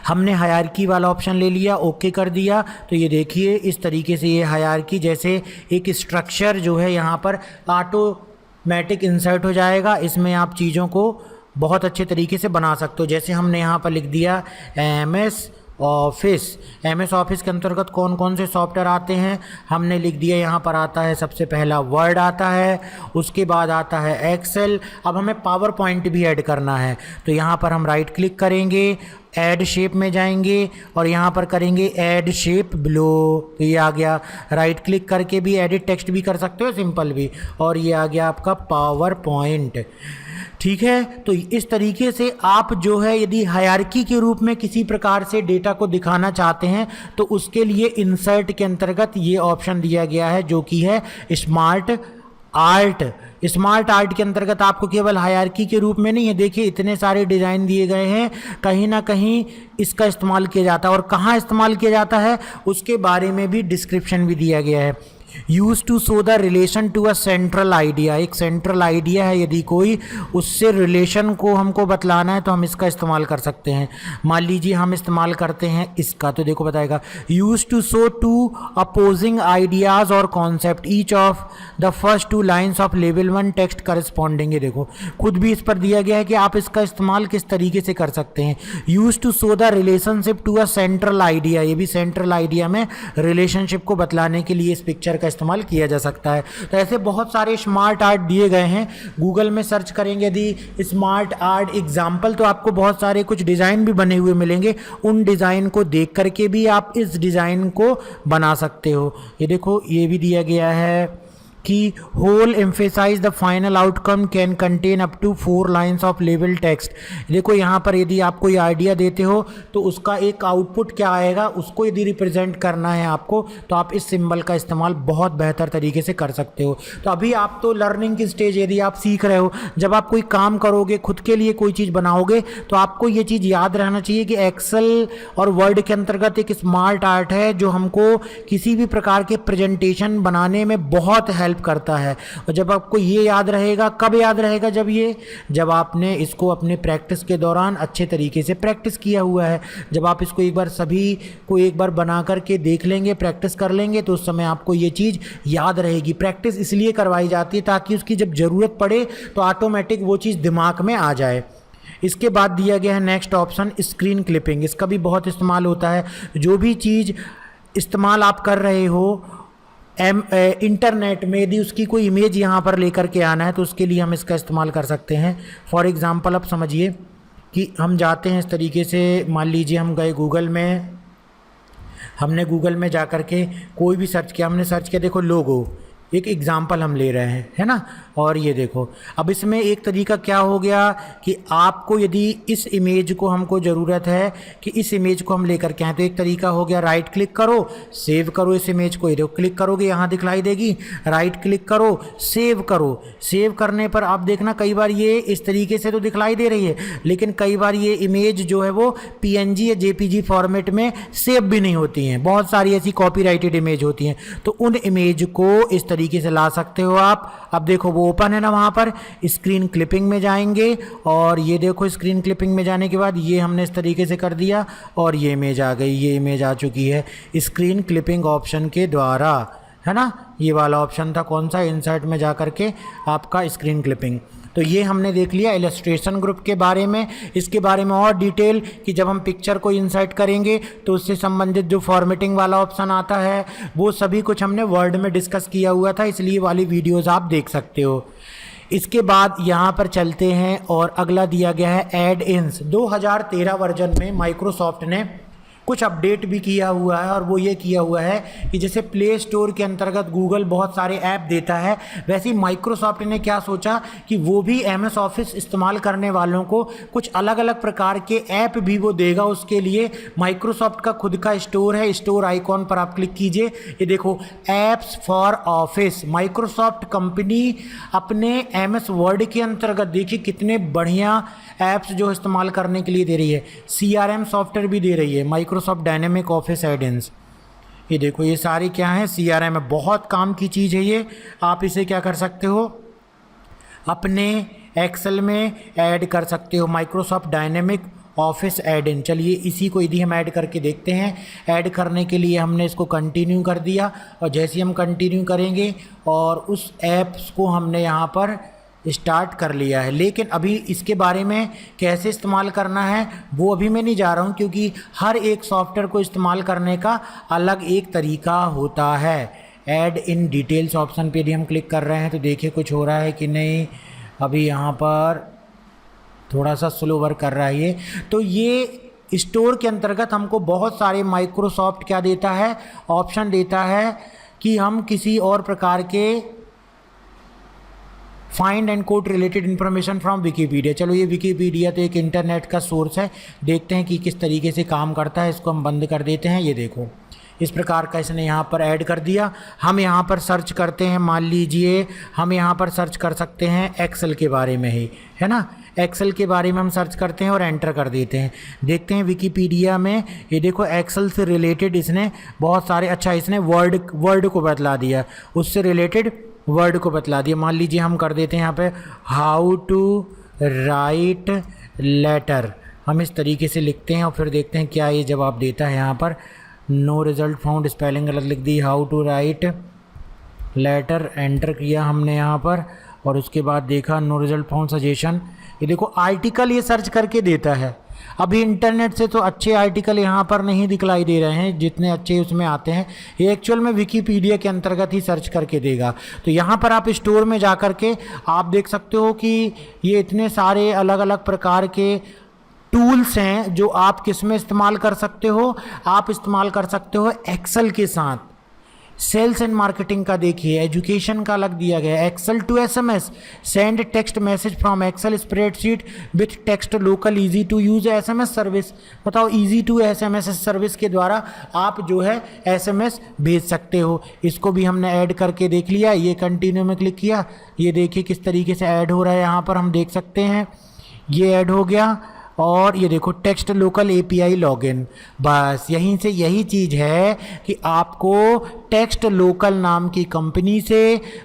हमने हायरार्की वाला ऑप्शन ले लिया, ओके कर दिया, तो ये देखिए इस तरीके से ये हायरार्की जैसे एक स्ट्रक्चर जो है यहाँ पर ऑटोमेटिक इंसर्ट हो जाएगा। इसमें आप चीज़ों को बहुत अच्छे तरीके से बना सकते हो। जैसे हमने यहाँ पर लिख दिया एमएस ऑफिस। एमएस ऑफिस के अंतर्गत कौन कौन से सॉफ्टवेयर आते हैं हमने लिख दिया। यहाँ पर आता है सबसे पहला वर्ड आता है, उसके बाद आता है एक्सेल। अब हमें पावर पॉइंट भी ऐड करना है, तो यहाँ पर हम राइट क्लिक करेंगे, ऐड शेप में जाएंगे और यहाँ पर करेंगे ऐड शेप बिलो, तो ये आ गया। राइट क्लिक करके भी एडिट टेक्स्ट भी कर सकते हो, सिंपल भी, और ये आ गया आपका पावर पॉइंट। ठीक है, तो इस तरीके से आप जो है यदि हायरार्की के रूप में किसी प्रकार से डेटा को दिखाना चाहते हैं तो उसके लिए इंसर्ट के अंतर्गत ये ऑप्शन दिया गया है जो कि है स्मार्ट आर्ट। स्मार्ट आर्ट के अंतर्गत आपको केवल हायरार्की के रूप में नहीं है, देखिए इतने सारे डिज़ाइन दिए गए हैं, कहीं ना कहीं इसका इस्तेमाल किया जाता है और कहाँ इस्तेमाल किया जाता है उसके बारे में भी डिस्क्रिप्शन भी दिया गया है। Use to show the relation to a central idea, एक सेंट्रल आइडिया है यदि कोई, उससे रिलेशन को हमको बतलाना है तो हम इसका इस्तेमाल कर सकते हैं। मान लीजिए हम इस्तेमाल करते हैं इसका, तो देखो बताएगा use to show two opposing ideas और concept each of the first two lines of level 1 text corresponding. ये देखो खुद भी इस पर दिया गया है कि आप इसका इस्तेमाल किस तरीके से कर सकते हैं। Use to show the relationship to a central idea, ये भी सेंट्रल आइडिया में रिलेशनशिप को बतलाने के लिए इस पिक्चर का इस्तेमाल किया जा सकता है। तो ऐसे बहुत सारे स्मार्ट आर्ट दिए गए हैं, गूगल में सर्च करेंगे यदि स्मार्ट आर्ट एग्जाम्पल तो आपको बहुत सारे कुछ डिज़ाइन भी बने हुए मिलेंगे, उन डिज़ाइन को देख करके भी आप इस डिज़ाइन को बना सकते हो। ये देखो ये भी दिया गया है कि whole emphasize the final outcome can contain up to 4 lines of level text. देखो यहाँ पर यदि आप कोई आइडिया देते हो तो उसका एक आउटपुट क्या आएगा, उसको यदि रिप्रेजेंट करना है आपको तो आप इस सिंबल का इस्तेमाल बहुत बेहतर तरीके से कर सकते हो। तो अभी आप तो लर्निंग की स्टेज, यदि आप सीख रहे हो, जब आप कोई काम करोगे, खुद के लिए कोई चीज़ बनाओगे तो आपको ये चीज़ याद रहना चाहिए कि एक्सेल और वर्ड के अंतर्गत एक स्मार्ट आर्ट है जो हमको किसी भी प्रकार के प्रेजेंटेशन बनाने में बहुत हेल्प करता है। और जब आपको ये याद रहेगा, कब याद रहेगा, जब आपने इसको अपने प्रैक्टिस के दौरान अच्छे तरीके से प्रैक्टिस किया हुआ है। जब आप इसको एक बार सभी को एक बार बना करके देख लेंगे, प्रैक्टिस कर लेंगे, तो उस समय आपको ये चीज़ याद रहेगी। प्रैक्टिस इसलिए करवाई जाती है ताकि उसकी जब ज़रूरत पड़े तो ऑटोमेटिक वो चीज़ दिमाग में आ जाए। इसके बाद दिया गया है नेक्स्ट ऑप्शन स्क्रीन क्लिपिंग। इसका भी बहुत इस्तेमाल होता है। जो भी चीज़ इस्तेमाल आप कर रहे हो इंटरनेट में, यदि उसकी कोई इमेज यहाँ पर लेकर के आना है तो उसके लिए हम इसका इस्तेमाल कर सकते हैं। फॉर एग्ज़ाम्पल आप समझिए कि हम जाते हैं इस तरीके से, मान लीजिए हम गए गूगल में, हमने गूगल में जा कर के कोई भी सर्च किया, हमने सर्च किया देखो लोगो, एक एग्ज़ाम्पल हम ले रहे हैं, है ना। और ये देखो अब इसमें एक तरीका क्या हो गया कि आपको यदि इस इमेज को हमको ज़रूरत है कि इस इमेज को हम लेकर के आए, तो एक तरीका हो गया राइट क्लिक करो, सेव करो इस इमेज को। ये देखो क्लिक करोगे यहाँ दिखलाई देगी, राइट क्लिक करो, सेव करो। सेव करने पर आप देखना कई बार ये इस तरीके से तो दिखलाई दे रही है, लेकिन कई बार ये इमेज जो है वो PNG या JPG फॉर्मेट में सेव भी नहीं होती हैं। बहुत सारी ऐसी कॉपीराइटेड इमेज होती हैं, तो उन इमेज को इस तरीके से ला सकते हो आप। अब देखो वो ओपन है ना, वहाँ पर स्क्रीन क्लिपिंग में जाएंगे और ये देखो स्क्रीन क्लिपिंग में जाने के बाद ये हमने इस तरीके से कर दिया और ये इमेज आ गई। ये इमेज आ चुकी है स्क्रीन क्लिपिंग ऑप्शन के द्वारा, है ना। ये वाला ऑप्शन था कौन सा, इंसर्ट में जा कर के आपका स्क्रीन क्लिपिंग। तो ये हमने देख लिया इलस्ट्रेशन ग्रुप के बारे में। इसके बारे में और डिटेल कि जब हम पिक्चर को इंसर्ट करेंगे तो उससे संबंधित जो फॉर्मेटिंग वाला ऑप्शन आता है वो सभी कुछ हमने वर्ड में डिस्कस किया हुआ था, इसलिए वाली वीडियोज़ आप देख सकते हो। इसके बाद यहाँ पर चलते हैं और अगला दिया गया है ऐड इन्स। 2013 वर्जन में माइक्रोसॉफ्ट ने कुछ अपडेट भी किया हुआ है और वो ये किया हुआ है कि जैसे प्ले स्टोर के अंतर्गत गूगल बहुत सारे ऐप देता है, वैसे ही माइक्रोसॉफ्ट ने क्या सोचा कि वो भी MS ऑफिस इस्तेमाल करने वालों को कुछ अलग अलग प्रकार के ऐप भी वो देगा। उसके लिए माइक्रोसॉफ्ट का खुद का स्टोर है, स्टोर आइकॉन पर आप क्लिक कीजिए, ये देखो apps for office. Microsoft company अपने MS वर्ड के अंतर्गत देखिए कितने बढ़िया ऐप्स जो इस्तेमाल करने के लिए दे रही है। CRM सॉफ्टवेयर भी दे रही है, माइक्रोसॉफ्ट डायनेमिक ऑफिस एड-इन्स। ये देखो ये सारी क्या है, CRM में बहुत काम की चीज़ है ये। आप इसे क्या कर सकते हो, अपने एक्सेल में ऐड कर सकते हो। Microsoft dynamic office add in. चलिए इसी को यदि हम ऐड करके देखते हैं, ऐड करने के लिए हमने इसको कंटिन्यू कर दिया, और जैसे ही हम कंटिन्यू करेंगे और उस ऐप्स को हमने यहाँ पर स्टार्ट कर लिया है। लेकिन अभी इसके बारे में कैसे इस्तेमाल करना है वो अभी मैं नहीं जा रहा हूँ, क्योंकि हर एक सॉफ्टवेयर को इस्तेमाल करने का अलग एक तरीका होता है। ऐड इन डिटेल्स ऑप्शन पे यदि हम क्लिक कर रहे हैं तो देखिए कुछ हो रहा है कि नहीं। अभी यहाँ पर थोड़ा सा स्लो वर्क कर रहा है ये। तो ये स्टोर के अंतर्गत हमको बहुत सारे माइक्रोसॉफ्ट क्या देता है, ऑप्शन देता है कि हम किसी और प्रकार के find and quote related information from Wikipedia. चलो ये विकीपीडिया तो एक इंटरनेट का सोर्स है, देखते हैं कि किस तरीके से काम करता है। इसको हम बंद कर देते हैं। ये देखो इस प्रकार का इसने यहाँ पर ऐड कर दिया। हम यहाँ पर सर्च करते हैं, मान लीजिए हम यहाँ पर सर्च कर सकते हैं एक्सेल के बारे में ही, है ना। एक्सेल के बारे में हम सर्च करते हैं और एंटर कर देते हैं। देखते हैं विकीपीडिया में, ये देखो एक्सेल से रिलेटेड इसने बहुत सारे, अच्छा इसने वर्ड को बतला दिया, उससे रिलेटेड वर्ड को बतला दिया। मान लीजिए हम कर देते हैं यहाँ पे हाउ टू राइट लेटर, हम इस तरीके से लिखते हैं और फिर देखते हैं क्या ये जवाब देता है। यहाँ पर नो रिजल्ट फाउंड, स्पेलिंग गलत लिख दी, how to write letter enter किया हमने यहाँ पर, और उसके बाद देखा नो रिजल्ट फाउंड सजेशन। ये देखो आर्टिकल ये सर्च करके देता है। अभी इंटरनेट से तो अच्छे आर्टिकल यहाँ पर नहीं दिखलाई दे रहे हैं, जितने अच्छे उसमें आते हैं ये एक्चुअल में विकीपीडिया के अंतर्गत ही सर्च करके देगा। तो यहाँ पर आप स्टोर में जा कर के आप देख सकते हो कि ये इतने सारे अलग अलग प्रकार के टूल्स हैं जो आप किस में इस्तेमाल कर सकते हो। आप इस्तेमाल कर सकते हो एक्सेल के साथ। सेल्स एंड मार्केटिंग का देखिए, एजुकेशन का अलग दिया गया, Excel to SMS, send text message from Excel spreadsheet with text local easy to use SMS service. बताओ इजी टू एसएमएस सर्विस के द्वारा आप जो है एसएमएस भेज सकते हो। इसको भी हमने ऐड करके देख लिया। ये कंटिन्यू में क्लिक किया, ये देखिए किस तरीके से ऐड हो रहा है। यहाँ पर हम देख सकते हैं ये ऐड हो गया। और ये देखो टेक्स्ट लोकल एपीआई लॉगिन, बस यहीं से यही चीज़ है कि आपको टेक्स्ट लोकल नाम की कंपनी से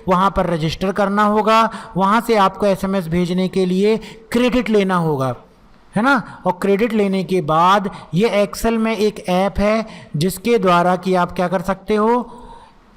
वहाँ पर रजिस्टर करना होगा। वहाँ से आपको एसएमएस भेजने के लिए क्रेडिट लेना होगा, है ना। और क्रेडिट लेने के बाद ये एक्सेल में एक ऐप है जिसके द्वारा कि आप क्या कर सकते हो,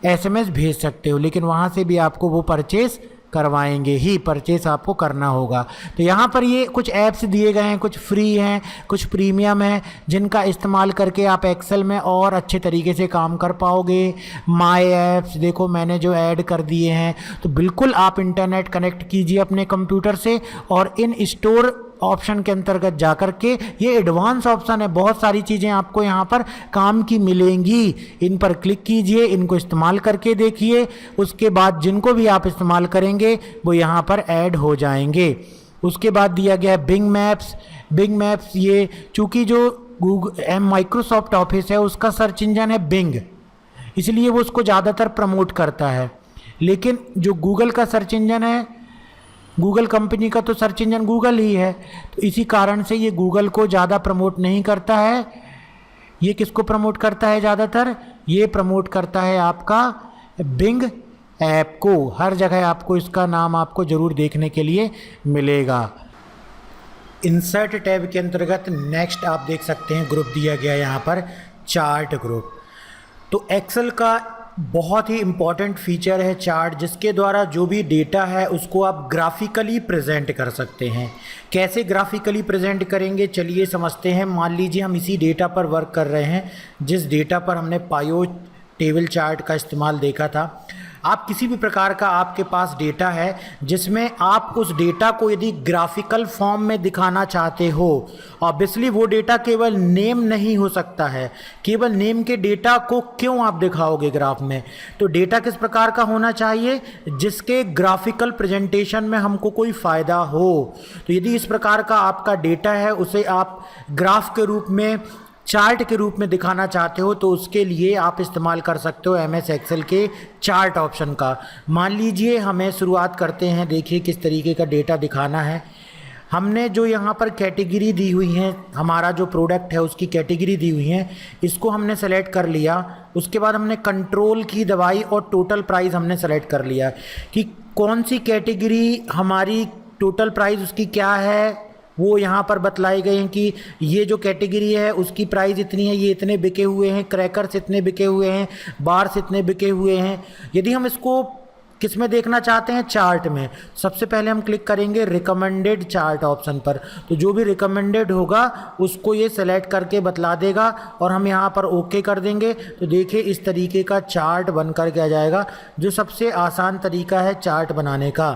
एसएमएस भेज सकते हो। लेकिन वहाँ से भी आपको वो परचेस करवाएंगे ही, परचेस आपको करना होगा। तो यहाँ पर ये कुछ ऐप्स दिए गए हैं, कुछ फ्री हैं, कुछ प्रीमियम हैं, जिनका इस्तेमाल करके आप एक्सेल में और अच्छे तरीके से काम कर पाओगे। माय ऐप्स देखो मैंने जो ऐड कर दिए हैं। तो बिल्कुल आप इंटरनेट कनेक्ट कीजिए अपने कंप्यूटर से और इन स्टोर ऑप्शन के अंतर्गत जाकर के, ये एडवांस ऑप्शन है, बहुत सारी चीज़ें आपको यहाँ पर काम की मिलेंगी। इन पर क्लिक कीजिए, इनको इस्तेमाल करके देखिए। उसके बाद जिनको भी आप इस्तेमाल करेंगे वो यहाँ पर ऐड हो जाएंगे। उसके बाद दिया गया है बिंग मैप्स। बिंग मैप्स ये चूँकि जो गूगल माइक्रोसॉफ्ट ऑफिस है उसका सर्च इंजन है बिंग, इसलिए वो उसको ज़्यादातर प्रमोट करता है। लेकिन जो गूगल का सर्च इंजन है, गूगल कंपनी का तो सर्च इंजन गूगल ही है, तो इसी कारण से ये गूगल को ज़्यादा प्रमोट नहीं करता है। ये किसको प्रमोट करता है ज़्यादातर, ये प्रमोट करता है आपका बिंग ऐप को। हर जगह आपको इसका नाम आपको ज़रूर देखने के लिए मिलेगा। इंसर्ट टैब के अंतर्गत नेक्स्ट आप देख सकते हैं ग्रुप दिया गया यहाँ पर, चार्ट ग्रुप। तो एक्सेल का बहुत ही इम्पॉर्टेंट फीचर है चार्ट, जिसके द्वारा जो भी डेटा है उसको आप ग्राफिकली प्रेजेंट कर सकते हैं। कैसे ग्राफिकली प्रेजेंट करेंगे चलिए समझते हैं। मान लीजिए हम इसी डेटा पर वर्क कर रहे हैं, जिस डेटा पर हमने पायो टेबल चार्ट का इस्तेमाल देखा था। आप किसी भी प्रकार का आपके पास डेटा है जिसमें आप उस डेटा को यदि ग्राफिकल फॉर्म में दिखाना चाहते हो, ऑब्वियसली वो डेटा केवल नेम नहीं हो सकता है। केवल नेम के डेटा को क्यों आप दिखाओगे ग्राफ में? तो डेटा किस प्रकार का होना चाहिए जिसके ग्राफिकल प्रेजेंटेशन में हमको कोई फ़ायदा हो। तो यदि इस प्रकार का आपका डेटा है उसे आप ग्राफ के रूप में, चार्ट के रूप में दिखाना चाहते हो, तो उसके लिए आप इस्तेमाल कर सकते हो MS एक्सेल के चार्ट ऑप्शन का। मान लीजिए हमें शुरुआत करते हैं, देखिए किस तरीके का डेटा दिखाना है। हमने जो यहाँ पर कैटेगरी दी हुई है, हमारा जो प्रोडक्ट है उसकी कैटेगरी दी हुई है, इसको हमने सेलेक्ट कर लिया। उसके बाद हमने कंट्रोल की दबाई और टोटल प्राइस हमने सेलेक्ट कर लिया कि कौन सी कैटेगरी हमारी टोटल प्राइस उसकी क्या है, वो यहाँ पर बतलाए गए हैं कि ये जो कैटेगरी है उसकी प्राइस इतनी है, ये इतने बिके हुए हैं, क्रैकर्स इतने बिके हुए हैं, बार्स इतने बिके हुए हैं। यदि हम इसको किस में देखना चाहते हैं, चार्ट में, सबसे पहले हम क्लिक करेंगे रिकमेंडेड चार्ट ऑप्शन पर। तो जो भी रिकमेंडेड होगा उसको ये सेलेक्ट करके बतला देगा और हम यहाँ पर ओके कर देंगे। तो देखिए इस तरीके का चार्ट बन कर के आ जाएगा, जो सबसे आसान तरीका है चार्ट बनाने का।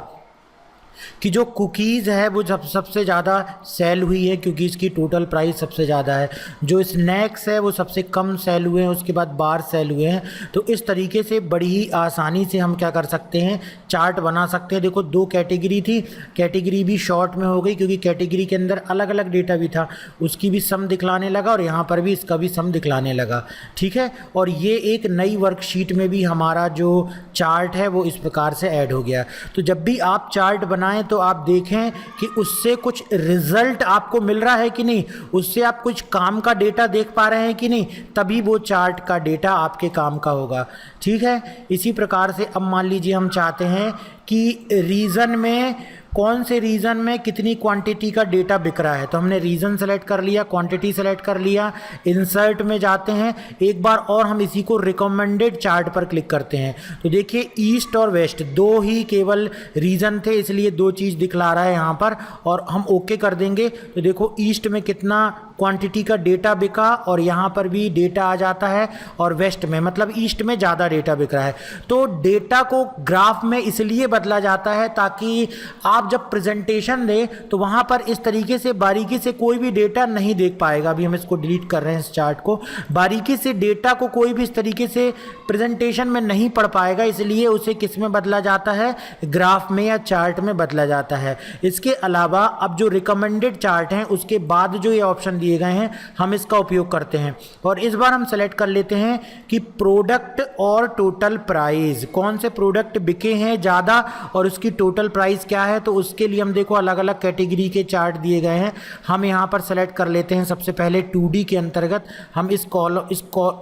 कि जो कुकीज़ है वो सबसे ज़्यादा सेल हुई है क्योंकि इसकी टोटल प्राइस सबसे ज़्यादा है। जो स्नैक्स है वो सबसे कम सेल हुए हैं, उसके बाद बार सेल हुए हैं। तो इस तरीके से बड़ी ही आसानी से हम क्या कर सकते हैं, चार्ट बना सकते हैं। देखो 2 कैटेगरी थी, कैटेगरी भी शॉर्ट में हो गई क्योंकि कैटेगरी के अंदर अलग अलग डेटा भी था, उसकी भी सम दिखलाने लगा और यहाँ पर भी इसका भी सम दिखलाने लगा। ठीक है, और ये एक नई वर्कशीट में भी हमारा जो चार्ट है वो इस प्रकार से ऐड हो गया। तो जब भी आप चार्ट बनाएं तो आप देखें कि उससे कुछ रिजल्ट आपको मिल रहा है कि नहीं, उससे आप कुछ काम का डेटा देख पा रहे हैं कि नहीं, तभी वो चार्ट का डेटा आपके काम का होगा। ठीक है, इसी प्रकार से अब मान लीजिए हम चाहते हैं कि रीजन में कौन से रीजन में कितनी क्वांटिटी का डेटा बिक रहा है। तो हमने रीजन सेलेक्ट कर लिया, क्वांटिटी सेलेक्ट कर लिया, इंसर्ट में जाते हैं एक बार और हम इसी को रिकमेंडेड चार्ट पर क्लिक करते हैं। तो देखिए ईस्ट और वेस्ट 2 ही केवल रीजन थे, इसलिए 2 चीज़ दिखला रहा है यहाँ पर, और हम ओके कर देंगे। तो देखो ईस्ट में कितना क्वांटिटी का डेटा बिका और यहाँ पर भी डेटा आ जाता है, और वेस्ट में मतलब ईस्ट में ज़्यादा डेटा बिक रहा है। तो डेटा को ग्राफ में इसलिए बदला जाता है ताकि आप जब प्रेजेंटेशन दें तो वहाँ पर इस तरीके से बारीकी से कोई भी डेटा नहीं देख पाएगा। अभी हम इसको डिलीट कर रहे हैं, इस चार्ट को, बारीकी से डेटा को कोई भी इस तरीके से प्रेजेंटेशन में नहीं पढ़ पाएगा, इसलिए उसे किस में बदला जाता है, ग्राफ में या चार्ट में बदला जाता है। इसके अलावा अब जो रिकमेंडेड चार्ट हैं उसके बाद जो ये ऑप्शन दिए गए हैं हम इसका उपयोग करते हैं, और इस बार हम सेलेक्ट कर लेते हैं कि प्रोडक्ट और टोटल प्राइस, कौन से प्रोडक्ट बिके हैं ज़्यादा और उसकी टोटल प्राइस क्या है। तो उसके लिए हम देखो अलग अलग कैटेगरी के चार्ट दिए गए हैं, हम यहाँ पर सेलेक्ट कर लेते हैं। सबसे पहले 2D के अंतर्गत हम इस कॉलम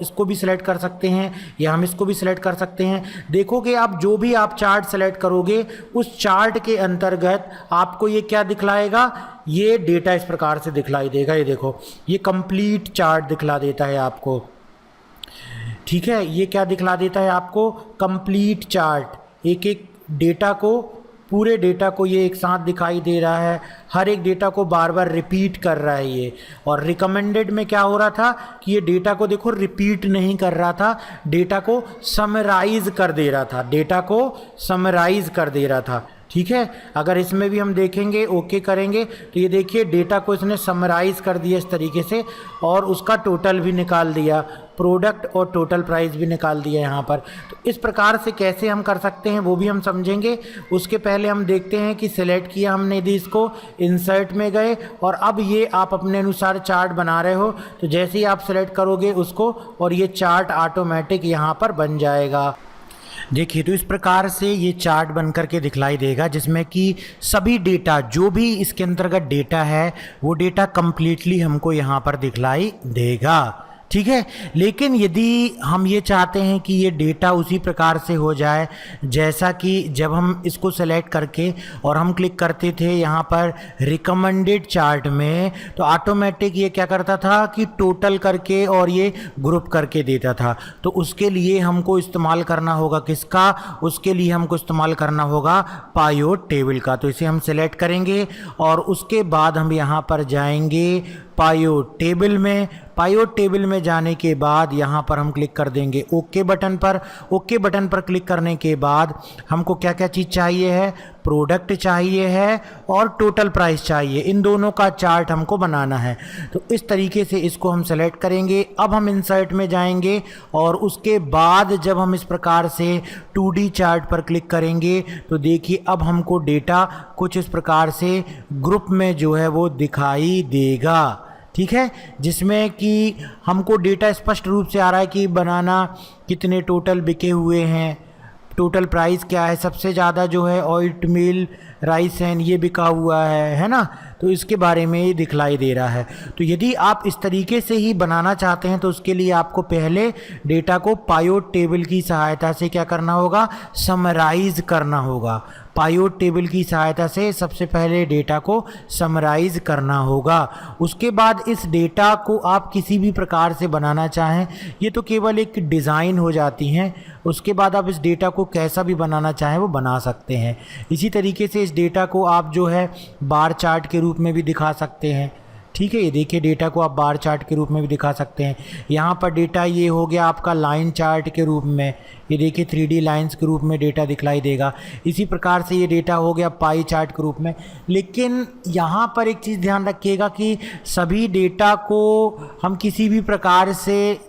इसको भी सिलेक्ट कर सकते हैं या हम इसको भी सिलेक्ट कर सकते हैं। देखो कि आप जो भी आप चार्ट सेलेक्ट करोगे उस चार्ट के अंतर्गत आपको ये क्या दिखलाएगा, ये डेटा इस प्रकार से दिखलाई देगा। ये देखो ये कंप्लीट चार्ट दिखला देता है आपको। ठीक है, ये क्या दिखला देता है आपको, कंप्लीट चार्ट, एक एक डेटा को, पूरे डेटा को ये एक साथ दिखाई दे रहा है, हर एक डेटा को बार बार रिपीट कर रहा है ये। और रिकमेंडेड में क्या हो रहा था कि ये डेटा को देखो रिपीट नहीं कर रहा था, डेटा को समराइज कर दे रहा था, डेटा को समराइज कर दे रहा था। ठीक है, अगर इसमें भी हम देखेंगे, ओके करेंगे, तो ये देखिए डेटा को इसने समराइज कर दिया इस तरीके से, और उसका टोटल भी निकाल दिया, प्रोडक्ट और टोटल प्राइस भी निकाल दिया यहाँ पर। तो इस प्रकार से कैसे हम कर सकते हैं वो भी हम समझेंगे। उसके पहले हम देखते हैं कि सिलेक्ट किया हमने यदि इसको, इंसर्ट में गए, और अब ये आप अपने अनुसार चार्ट बना रहे हो तो जैसे ही आप सिलेक्ट करोगे उसको, और ये चार्ट ऑटोमेटिक यहाँ पर बन जाएगा। देखिए तो इस प्रकार से ये चार्ट बन करके दिखलाई देगा, जिसमें कि सभी डेटा, जो भी इसके अंतर्गत डेटा है वो डेटा कंप्लीटली हमको यहाँ पर दिखलाई देगा। ठीक है, लेकिन यदि हम ये चाहते हैं कि ये डेटा उसी प्रकार से हो जाए जैसा कि जब हम इसको सेलेक्ट करके और हम क्लिक करते थे यहाँ पर रिकमेंडेड चार्ट में, तो ऑटोमेटिक ये क्या करता था कि टोटल करके और ये ग्रुप करके देता था। तो उसके लिए हमको इस्तेमाल करना होगा किसका, उसके लिए हमको इस्तेमाल करना होगा पायोट टेबल का। तो इसे हम सेलेक्ट करेंगे और उसके बाद हम यहाँ पर जाएंगे पायोट टेबल में। पायोट टेबल में जाने के बाद यहाँ पर हम क्लिक कर देंगे ओके बटन पर। ओके बटन पर क्लिक करने के बाद हमको क्या क्या चीज़ चाहिए है, प्रोडक्ट चाहिए है और टोटल प्राइस चाहिए, इन दोनों का चार्ट हमको बनाना है। तो इस तरीके से इसको हम सेलेक्ट करेंगे। अब हम इंसर्ट में जाएंगे और उसके बाद जब हम इस प्रकार से 2D चार्ट पर क्लिक करेंगे तो देखिए अब हमको डेटा कुछ इस प्रकार से ग्रुप में जो है वो दिखाई देगा। ठीक है, जिसमें कि हमको डेटा स्पष्ट रूप से आ रहा है कि बनाना कितने टोटल बिके हुए हैं, टोटल प्राइस क्या है, सबसे ज़्यादा जो है ओट मील राइस एंड ये बिका हुआ है ना, तो इसके बारे में ये दिखलाई दे रहा है। तो यदि आप इस तरीके से ही बनाना चाहते हैं तो उसके लिए आपको पहले डेटा को पायोट टेबल की सहायता से क्या करना होगा, समराइज करना होगा। पाइवट टेबल की सहायता से सबसे पहले डेटा को समराइज़ करना होगा। उसके बाद इस डेटा को आप किसी भी प्रकार से बनाना चाहें, ये तो केवल एक डिज़ाइन हो जाती हैं, उसके बाद आप इस डेटा को कैसा भी बनाना चाहें वो बना सकते हैं। इसी तरीके से इस डेटा को आप जो है बार चार्ट के रूप में भी दिखा सकते हैं। ठीक है, ये देखिए डेटा को आप बार चार्ट के रूप में भी दिखा सकते हैं। यहाँ पर डेटा ये हो गया आपका लाइन चार्ट के रूप में, ये देखिए 3D लाइंस के रूप में डेटा दिखलाई देगा। इसी प्रकार से ये डेटा हो गया पाई चार्ट के रूप में। लेकिन यहाँ पर एक चीज़ ध्यान रखिएगा कि सभी डेटा को हम किसी भी प्रकार से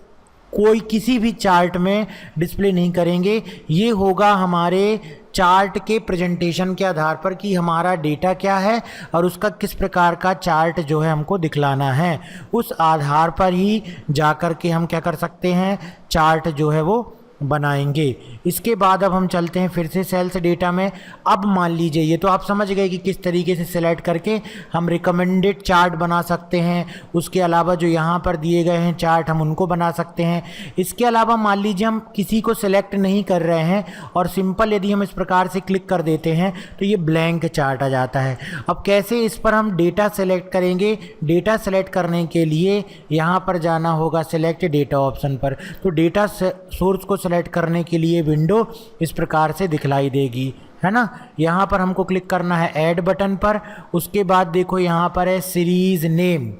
कोई किसी भी चार्ट में डिस्प्ले नहीं करेंगे। ये होगा हमारे चार्ट के प्रेजेंटेशन के आधार पर कि हमारा डेटा क्या है और उसका किस प्रकार का चार्ट जो है हमको दिखलाना है, उस आधार पर ही जाकर के हम क्या कर सकते हैं, चार्ट जो है वो बनाएंगे। इसके बाद अब हम चलते हैं फिर से सेल्स डेटा में। अब मान लीजिए ये तो आप समझ गए कि किस तरीके से सेलेक्ट करके हम रिकमेंडेड चार्ट बना सकते हैं। उसके अलावा जो यहाँ पर दिए गए हैं चार्ट हम उनको बना सकते हैं। इसके अलावा मान लीजिए हम किसी को सिलेक्ट नहीं कर रहे हैं और सिंपल यदि हम इस प्रकार से क्लिक कर देते हैं तो ये ब्लैंक चार्ट आ जाता है। अब कैसे इस पर हम डेटा सेलेक्ट करेंगे? डेटा सेलेक्ट करने के लिए यहाँ पर जाना होगा सिलेक्ट डेटा ऑप्शन पर। तो डेटा सोर्स को सेलेक्ट करने के लिए विंडो इस प्रकार से दिखलाई देगी, है ना। यहाँ पर हमको क्लिक करना है ऐड बटन पर। उसके बाद देखो यहाँ पर है सीरीज़ नेम।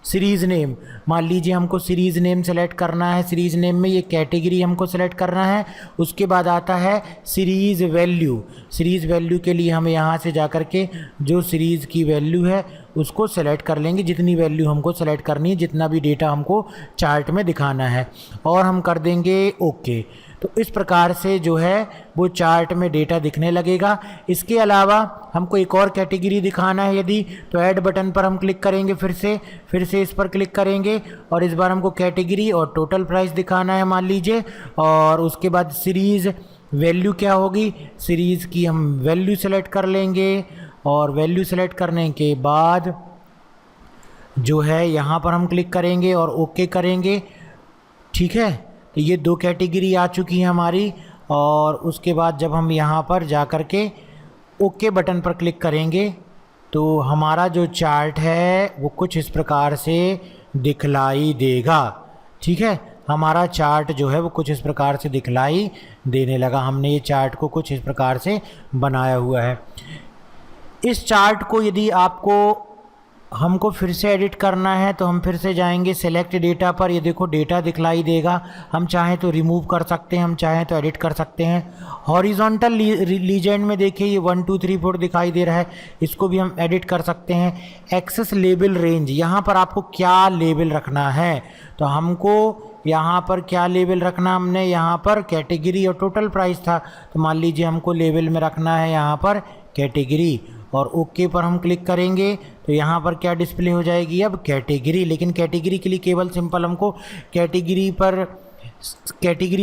सीरीज़ नेम मान लीजिए हमको सीरीज़ नेम सेलेक्ट करना है। सीरीज़ नेम में ये कैटेगरी हमको सेलेक्ट करना है। उसके बाद आता है सीरीज़ वैल्यू। सीरीज़ वैल्यू के लिए हम यहाँ से जा कर के जो सीरीज़ की वैल्यू है उसको सेलेक्ट कर लेंगे, जितनी वैल्यू हमको सेलेक्ट करनी है, जितना भी डेटा हमको चार्ट में दिखाना है, और हम कर देंगे ओके। तो इस प्रकार से जो है वो चार्ट में डेटा दिखने लगेगा। इसके अलावा हमको एक और कैटेगरी दिखाना है यदि, तो ऐड बटन पर हम क्लिक करेंगे, फिर से इस पर क्लिक करेंगे और इस बार हमको कैटेगरी और टोटल प्राइस दिखाना है मान लीजिए। और उसके बाद सीरीज़ वैल्यू क्या होगी, सीरीज़ की हम वैल्यू सेलेक्ट कर लेंगे और वैल्यू सेलेक्ट करने के बाद जो है यहाँ पर हम क्लिक करेंगे और ओके करेंगे। ठीक है, तो ये दो कैटेगरी आ चुकी है हमारी। और उसके बाद जब हम यहाँ पर जा कर के ओके बटन पर क्लिक करेंगे तो हमारा जो चार्ट है वो कुछ इस प्रकार से दिखलाई देगा। ठीक है, हमारा चार्ट जो है वो कुछ इस प्रकार से दिखलाई देने लगा। हमने ये चार्ट को कुछ इस प्रकार से बनाया हुआ है। इस चार्ट को यदि आपको हमको फिर से एडिट करना है तो हम फिर से जाएंगे सेलेक्ट डेटा पर। ये देखो डेटा दिखलाई देगा। हम चाहें तो रिमूव कर सकते हैं, हम चाहें तो एडिट कर सकते हैं। हॉरिजॉन्टल लीजेंड में देखिए ये 1 2 3 4 दिखाई दे रहा है, इसको भी हम एडिट कर सकते हैं। एक्सेस लेबल रेंज, यहाँ पर आपको क्या लेबल रखना है, तो हमको यहाँ पर क्या लेबल रखना, हमने यहाँ पर कैटेगरी और टोटल प्राइस था, तो मान लीजिए हमको लेबल में रखना है यहाँ पर कैटेगरी और ओके पर हम क्लिक करेंगे तो यहाँ पर क्या डिस्प्ले हो जाएगी, अब कैटेगरी। लेकिन कैटेगरी के लिए केवल सिंपल हमको कैटेगरी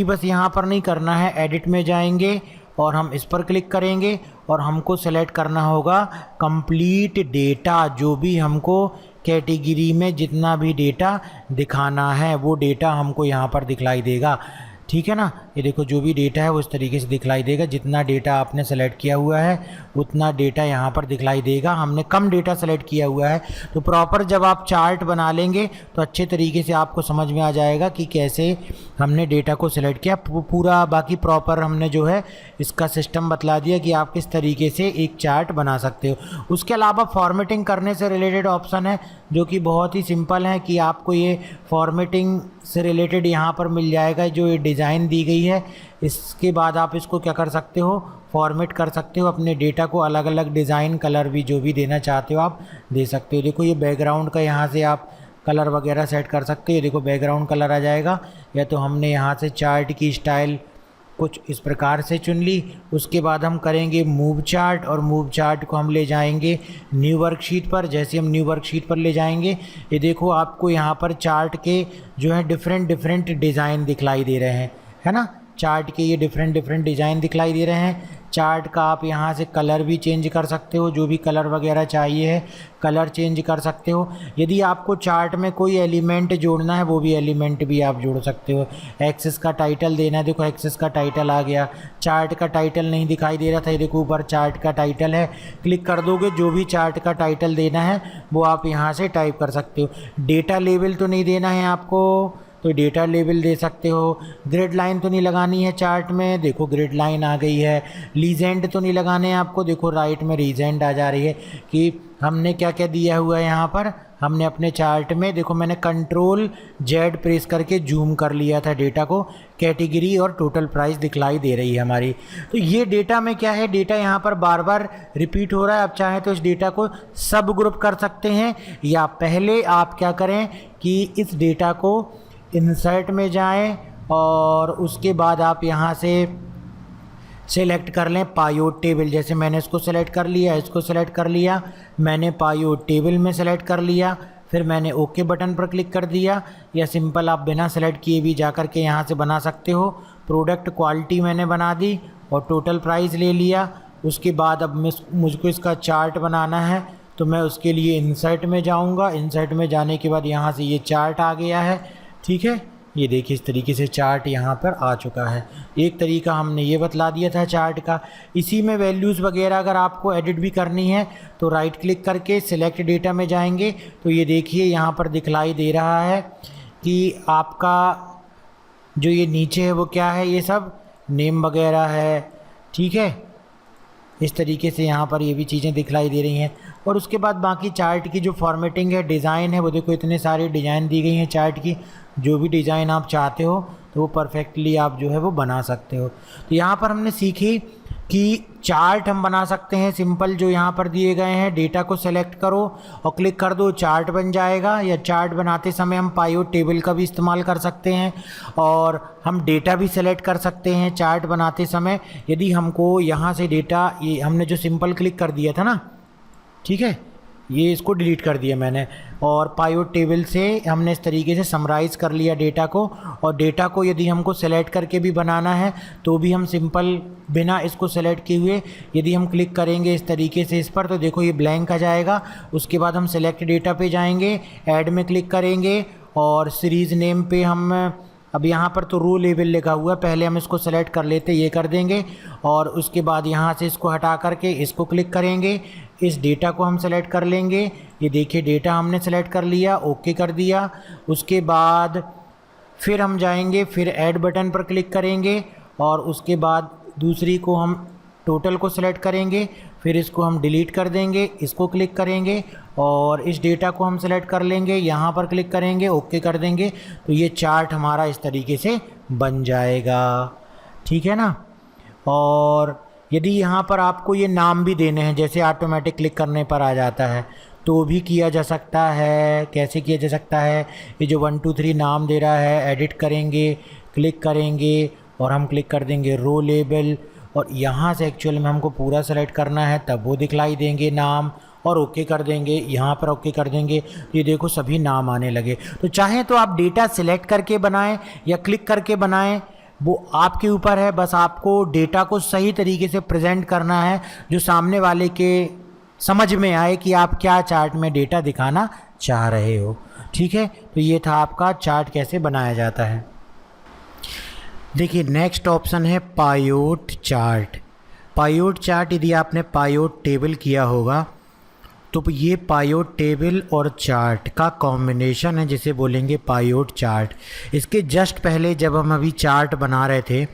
बस यहाँ पर नहीं करना है, एडिट में जाएंगे और हम इस पर क्लिक करेंगे और हमको सेलेक्ट करना होगा कंप्लीट डेटा। जो भी हमको कैटेगरी में जितना भी डेटा दिखाना है वो डेटा हमको यहाँ पर दिखलाई देगा। ठीक है ना, ये देखो जो भी डेटा है वो इस तरीके से दिखलाई देगा। जितना डेटा आपने सेलेक्ट किया हुआ है उतना डेटा यहाँ पर दिखलाई देगा। हमने कम डेटा सेलेक्ट किया हुआ है, तो प्रॉपर जब आप चार्ट बना लेंगे तो अच्छे तरीके से आपको समझ में आ जाएगा कि कैसे हमने डेटा को सिलेक्ट किया पूरा। बाकी प्रॉपर हमने जो है इसका सिस्टम बतला दिया कि आप किस तरीके से एक चार्ट बना सकते हो। उसके अलावा फॉर्मेटिंग करने से रिलेटेड ऑप्शन है जो कि बहुत ही सिंपल है कि आपको ये फॉर्मेटिंग से रिलेटेड यहाँ पर मिल जाएगा। जो ये डिज़ाइन दी गई है इसके बाद आप इसको क्या कर सकते हो, फॉर्मेट कर सकते हो। अपने डेटा को अलग अलग डिज़ाइन कलर भी जो भी देना चाहते हो आप दे सकते हो। देखो ये बैकग्राउंड का यहाँ से आप कलर वगैरह सेट कर सकते हो। देखो बैकग्राउंड कलर आ जाएगा, या तो हमने यहाँ से चार्ट की स्टाइल कुछ इस प्रकार से चुन ली। उसके बाद हम करेंगे मूव चार्ट और मूव चार्ट को हम ले जाएंगे न्यू वर्कशीट पर। जैसे हम न्यू वर्कशीट पर ले जाएंगे ये देखो आपको यहाँ पर चार्ट के जो है डिफरेंट डिज़ाइन दिखलाई दे रहे हैं, है ना। चार्ट के ये डिफरेंट डिज़ाइन दिखलाई दे रहे हैं। चार्ट का आप यहाँ से कलर भी चेंज कर सकते हो, जो भी कलर वगैरह चाहिए है कलर चेंज कर सकते हो। यदि आपको चार्ट में कोई एलिमेंट जोड़ना है वो भी एलिमेंट भी आप जोड़ सकते हो। एक्सेस का टाइटल देना है, देखो एक्सेस का टाइटल आ गया। चार्ट का टाइटल नहीं दिखाई दे रहा था, ये देखो ऊपर चार्ट का टाइटल है, क्लिक कर दोगे जो भी चार्ट का टाइटल देना है वो आप यहाँ से टाइप कर सकते हो। डेटा लेवल तो नहीं देना है आपको, तो डेटा लेवल दे सकते हो। ग्रिड लाइन तो नहीं लगानी है चार्ट में, देखो ग्रिड लाइन आ गई है। लीजेंड तो नहीं लगाने हैं आपको, देखो राइट में रीजेंड आ जा रही है कि हमने क्या क्या दिया हुआ है यहाँ पर। हमने अपने चार्ट में देखो मैंने कंट्रोल जेड प्रेस करके जूम कर लिया था डेटा को, कैटेगरी और टोटल प्राइस दिखलाई दे रही है हमारी। तो ये डेटा में क्या है, डेटा यहाँ पर बार बार रिपीट हो रहा है। आप चाहें तो इस डेटा को सब ग्रुप कर सकते हैं, या पहले आप क्या करें कि इस डेटा को इंसर्ट में जाएं और उसके बाद आप यहाँ से सेलेक्ट कर लें पायोट टेबल। जैसे मैंने इसको सेलेक्ट कर लिया, इसको सेलेक्ट कर लिया, मैंने पायोट टेबल में सेलेक्ट कर लिया, फिर मैंने ओके बटन पर क्लिक कर दिया। या सिंपल आप बिना सेलेक्ट किए भी जा कर के यहाँ से बना सकते हो। प्रोडक्ट क्वालिटी मैंने बना दी और टोटल प्राइस ले लिया। उसके बाद अब मुझको इसका चार्ट बनाना है, तो मैं उसके लिए इंसर्ट में जाऊँगा। इंसर्ट में जाने के बाद यहाँ से ये चार्ट आ गया है, ठीक है। ये देखिए इस तरीके से चार्ट यहाँ पर आ चुका है। एक तरीका हमने ये बतला दिया था चार्ट का। इसी में वैल्यूज़ वगैरह अगर आपको एडिट भी करनी है तो राइट क्लिक करके सिलेक्ट डेटा में जाएंगे, तो ये देखिए यहाँ पर दिखलाई दे रहा है कि आपका जो ये नीचे है वो क्या है, ये सब नेम वगैरह है, ठीक है। इस तरीके से यहाँ पर ये भी चीज़ें दिखलाई दे रही हैं। और उसके बाद बाकी चार्ट की जो फॉर्मेटिंग है, डिज़ाइन है, वो देखो इतने सारे डिज़ाइन दी गई हैं चार्ट की। जो भी डिज़ाइन आप चाहते हो तो वो परफेक्टली आप जो है वो बना सकते हो। तो यहाँ पर हमने सीखी कि चार्ट हम बना सकते हैं सिंपल, जो यहाँ पर दिए गए हैं। डेटा को सेलेक्ट करो और क्लिक कर दो, चार्ट बन जाएगा। या चार्ट बनाते समय हम पायोट टेबल का भी इस्तेमाल कर सकते हैं और हम डेटा भी सेलेक्ट कर सकते हैं चार्ट बनाते समय। यदि हमको यहाँ से डेटा, ये हमने जो सिंपल क्लिक कर दिया था ना, ठीक है, ये इसको डिलीट कर दिया मैंने। और पायोट टेबल से हमने इस तरीके से समराइज़ कर लिया डेटा को। और डेटा को यदि हमको सेलेक्ट करके भी बनाना है तो भी हम सिंपल बिना इसको सेलेक्ट किए हुए यदि हम क्लिक करेंगे इस तरीके से इस पर, तो देखो ये ब्लैंक आ जाएगा। उसके बाद हम सेलेक्ट डेटा पे जाएंगे, ऐड में क्लिक करेंगे और सीरीज़ नेम पे हम, अब यहाँ पर तो रो लेवल लिखा हुआ है, पहले हम इसको सेलेक्ट कर लेते, ये कर देंगे। और उसके बाद यहाँ से इसको हटा करके इसको क्लिक करेंगे, इस डेटा को हम सेलेक्ट कर लेंगे। ये देखिए डेटा हमने सेलेक्ट कर लिया, ओके कर दिया। उसके बाद फिर हम जाएंगे, फिर ऐड बटन पर क्लिक करेंगे और उसके बाद दूसरी को हम टोटल को सेलेक्ट करेंगे, फिर इसको हम डिलीट कर देंगे, इसको क्लिक करेंगे और इस डेटा को हम सेलेक्ट कर लेंगे, यहाँ पर क्लिक करेंगे, ओके कर देंगे। तो ये चार्ट हमारा इस तरीके से बन जाएगा, ठीक है ना। और यदि यहाँ पर आपको ये नाम भी देने हैं, जैसे ऑटोमेटिक क्लिक करने पर आ जाता है, तो भी किया जा सकता है। कैसे किया जा सकता है, ये जो 1 2 3 नाम दे रहा है, एडिट करेंगे, क्लिक करेंगे और हम क्लिक कर देंगे रो लेबल, और यहाँ से एक्चुअल में हमको पूरा सेलेक्ट करना है, तब वो दिखलाई देंगे नाम, और ओके कर देंगे, यहाँ पर ओके कर देंगे। ये देखो सभी नाम आने लगे। तो चाहें तो आप डेटा सिलेक्ट करके बनाएं या क्लिक करके बनाएं, वो आपके ऊपर है। बस आपको डेटा को सही तरीके से प्रेजेंट करना है, जो सामने वाले के समझ में आए कि आप क्या चार्ट में डेटा दिखाना चाह रहे हो, ठीक है। तो ये था आपका चार्ट कैसे बनाया जाता है। देखिए नेक्स्ट ऑप्शन है पायोट चार्ट। पायोट चार्ट यदि आपने पायोट टेबल किया होगा तो ये पायोट टेबल और चार्ट का कॉम्बिनेशन है, जिसे बोलेंगे पायोट चार्ट। इसके जस्ट पहले जब हम अभी चार्ट बना रहे थे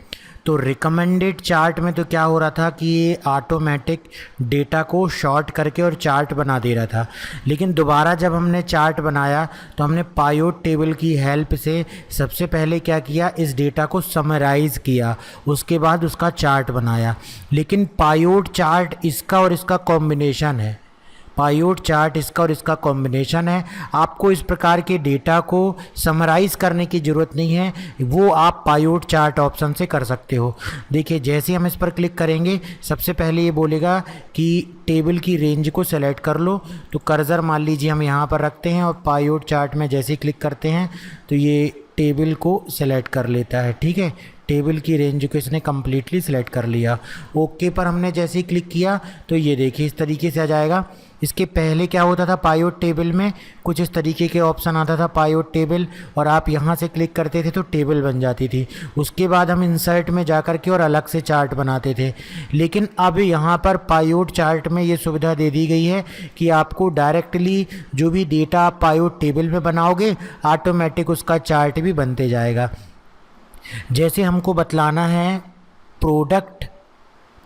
तो रिकमेंडेड चार्ट में तो क्या हो रहा था कि ये ऑटोमेटिक डेटा को शॉर्ट करके और चार्ट बना दे रहा था। लेकिन दोबारा जब हमने चार्ट बनाया तो हमने पायोट टेबल की हेल्प से सबसे पहले क्या किया, इस डेटा को समराइज़ किया, उसके बाद उसका चार्ट बनाया। लेकिन पायोट चार्ट इसका और इसका कॉम्बिनेशन है, पायोट चार्ट इसका और इसका कॉम्बिनेशन है। आपको इस प्रकार के डेटा को समराइज़ करने की ज़रूरत नहीं है, वो आप पायोट चार्ट ऑप्शन से कर सकते हो। देखिए जैसे हम इस पर क्लिक करेंगे, सबसे पहले ये बोलेगा कि टेबल की रेंज को सेलेक्ट कर लो। तो कर्सर मान लीजिए हम यहाँ पर रखते हैं और पायोट चार्ट में जैसे ही क्लिक करते हैं तो ये टेबल को सेलेक्ट कर लेता है, ठीक है। टेबल की रेंज को इसने कम्प्लीटली सिलेक्ट कर लिया। ओके पर हमने जैसे ही क्लिक किया तो ये देखिए इस तरीके से आ जाएगा। इसके पहले क्या होता था, पायोट टेबल में कुछ इस तरीके के ऑप्शन आता था, पायोट टेबल, और आप यहाँ से क्लिक करते थे तो टेबल बन जाती थी। उसके बाद हम इंसर्ट में जा कर के और अलग से चार्ट बनाते थे। लेकिन अब यहाँ पर पायोट चार्ट में ये सुविधा दे दी गई है कि आपको डायरेक्टली जो भी डेटा आप पायोट टेबल में बनाओगे ऑटोमेटिक उसका चार्ट भी बनते जाएगा। जैसे हमको बतलाना है प्रोडक्ट,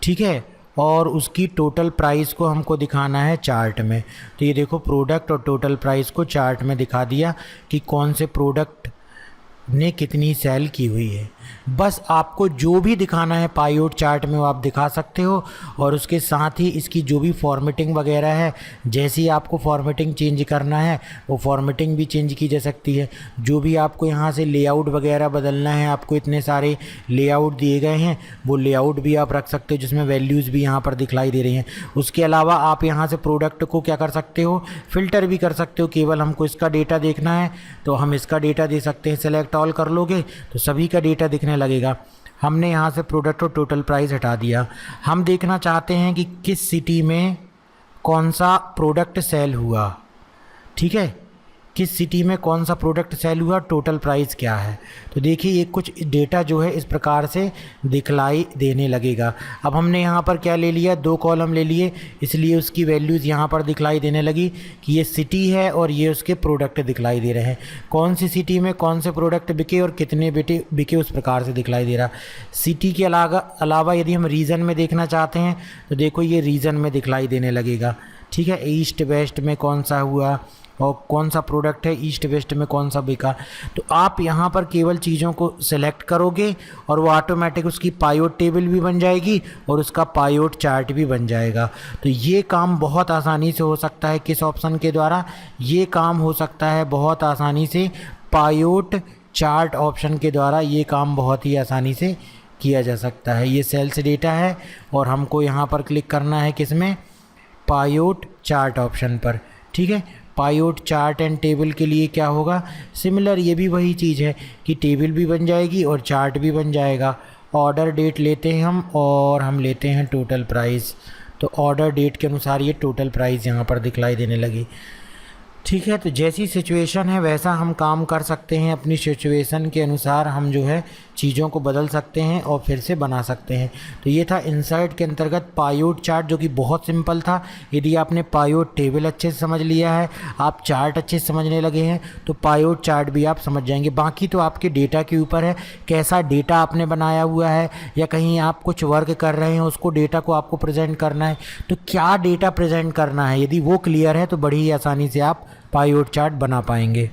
ठीक है, और उसकी टोटल प्राइस को हमको दिखाना है चार्ट में, तो ये देखो प्रोडक्ट और टोटल प्राइस को चार्ट में दिखा दिया कि कौन से प्रोडक्ट ने कितनी सेल की हुई है। बस आपको जो भी दिखाना है पायोट चार्ट में वो आप दिखा सकते हो। और उसके साथ ही इसकी जो भी फॉर्मेटिंग वगैरह है, जैसी आपको फॉर्मेटिंग चेंज करना है वो फॉर्मेटिंग भी चेंज की जा सकती है। जो भी आपको यहाँ से लेआउट वगैरह बदलना है, आपको इतने सारे लेआउट दिए गए हैं, वो लेआउट भी आप रख सकते हो जिसमें वैल्यूज़ भी यहाँ पर दिखलाई दे रही हैं। उसके अलावा आप यहाँ से प्रोडक्ट को क्या कर सकते हो, फ़िल्टर भी कर सकते हो। केवल हमको इसका डेटा देखना है तो हम इसका डेटा दे सकते हैं। सेलेक्ट ऑल कर लोगे तो सभी का डेटा दिखने लगेगा। हमने यहाँ से प्रोडक्ट और टोटल प्राइस हटा दिया। हम देखना चाहते हैं कि किस सिटी में कौन सा प्रोडक्ट सेल हुआ, ठीक है, किस सिटी में कौन सा प्रोडक्ट सेल हुआ, टोटल प्राइस क्या है। तो देखिए ये कुछ डेटा जो है इस प्रकार से दिखलाई देने लगेगा। अब हमने यहाँ पर क्या ले लिया, 2 कॉलम ले लिए, इसलिए उसकी वैल्यूज़ यहाँ पर दिखलाई देने लगी कि ये सिटी है और ये उसके प्रोडक्ट दिखलाई दे रहे हैं। कौन सी सिटी में कौन से प्रोडक्ट बिके और कितने बिके उस प्रकार से दिखलाई दे रहा। सिटी के अलावा यदि हम रीजन में देखना चाहते हैं तो देखो ये रीजन में दिखलाई देने लगेगा, ठीक है। ईस्ट वेस्ट में कौन सा हुआ और कौन सा प्रोडक्ट है, ईस्ट वेस्ट में कौन सा बिका। तो आप यहाँ पर केवल चीज़ों को सिलेक्ट करोगे और वो ऑटोमेटिक उसकी पायोट टेबल भी बन जाएगी और उसका पायोट चार्ट भी बन जाएगा। तो ये काम बहुत आसानी से हो सकता है। किस ऑप्शन के द्वारा ये काम हो सकता है? बहुत आसानी से पायोट चार्ट ऑप्शन के द्वारा ये काम बहुत ही आसानी से किया जा सकता है। ये सेल्स डेटा है और हमको यहाँ पर क्लिक करना है किसमें, पायोट चार्ट ऑप्शन पर, ठीक है। पायोट चार्ट एंड टेबल के लिए क्या होगा, सिमिलर ये भी वही चीज़ है कि टेबल भी बन जाएगी और चार्ट भी बन जाएगा। ऑर्डर डेट लेते हैं हम और हम लेते हैं टोटल प्राइस। तो ऑर्डर डेट के अनुसार ये टोटल प्राइस यहाँ पर दिखलाई देने लगी, ठीक है। तो जैसी सिचुएशन है वैसा हम काम कर सकते हैं। अपनी सिचुएशन के अनुसार हम जो है चीज़ों को बदल सकते हैं और फिर से बना सकते हैं। तो ये था इंसर्ट के अंतर्गत पायोट चार्ट, जो कि बहुत सिंपल था। यदि आपने पायोट टेबल अच्छे से समझ लिया है, आप चार्ट अच्छे से समझने लगे हैं, तो पायोट चार्ट भी आप समझ जाएंगे। बाकी तो आपके डेटा के ऊपर है, कैसा डेटा आपने बनाया हुआ है, या कहीं आप कुछ वर्क कर रहे हैं उसको डेटा को आपको प्रेजेंट करना है, तो क्या डेटा प्रेजेंट करना है, यदि वो क्लियर है तो बड़ी ही आसानी से आप पायोट चार्ट बना पाएंगे।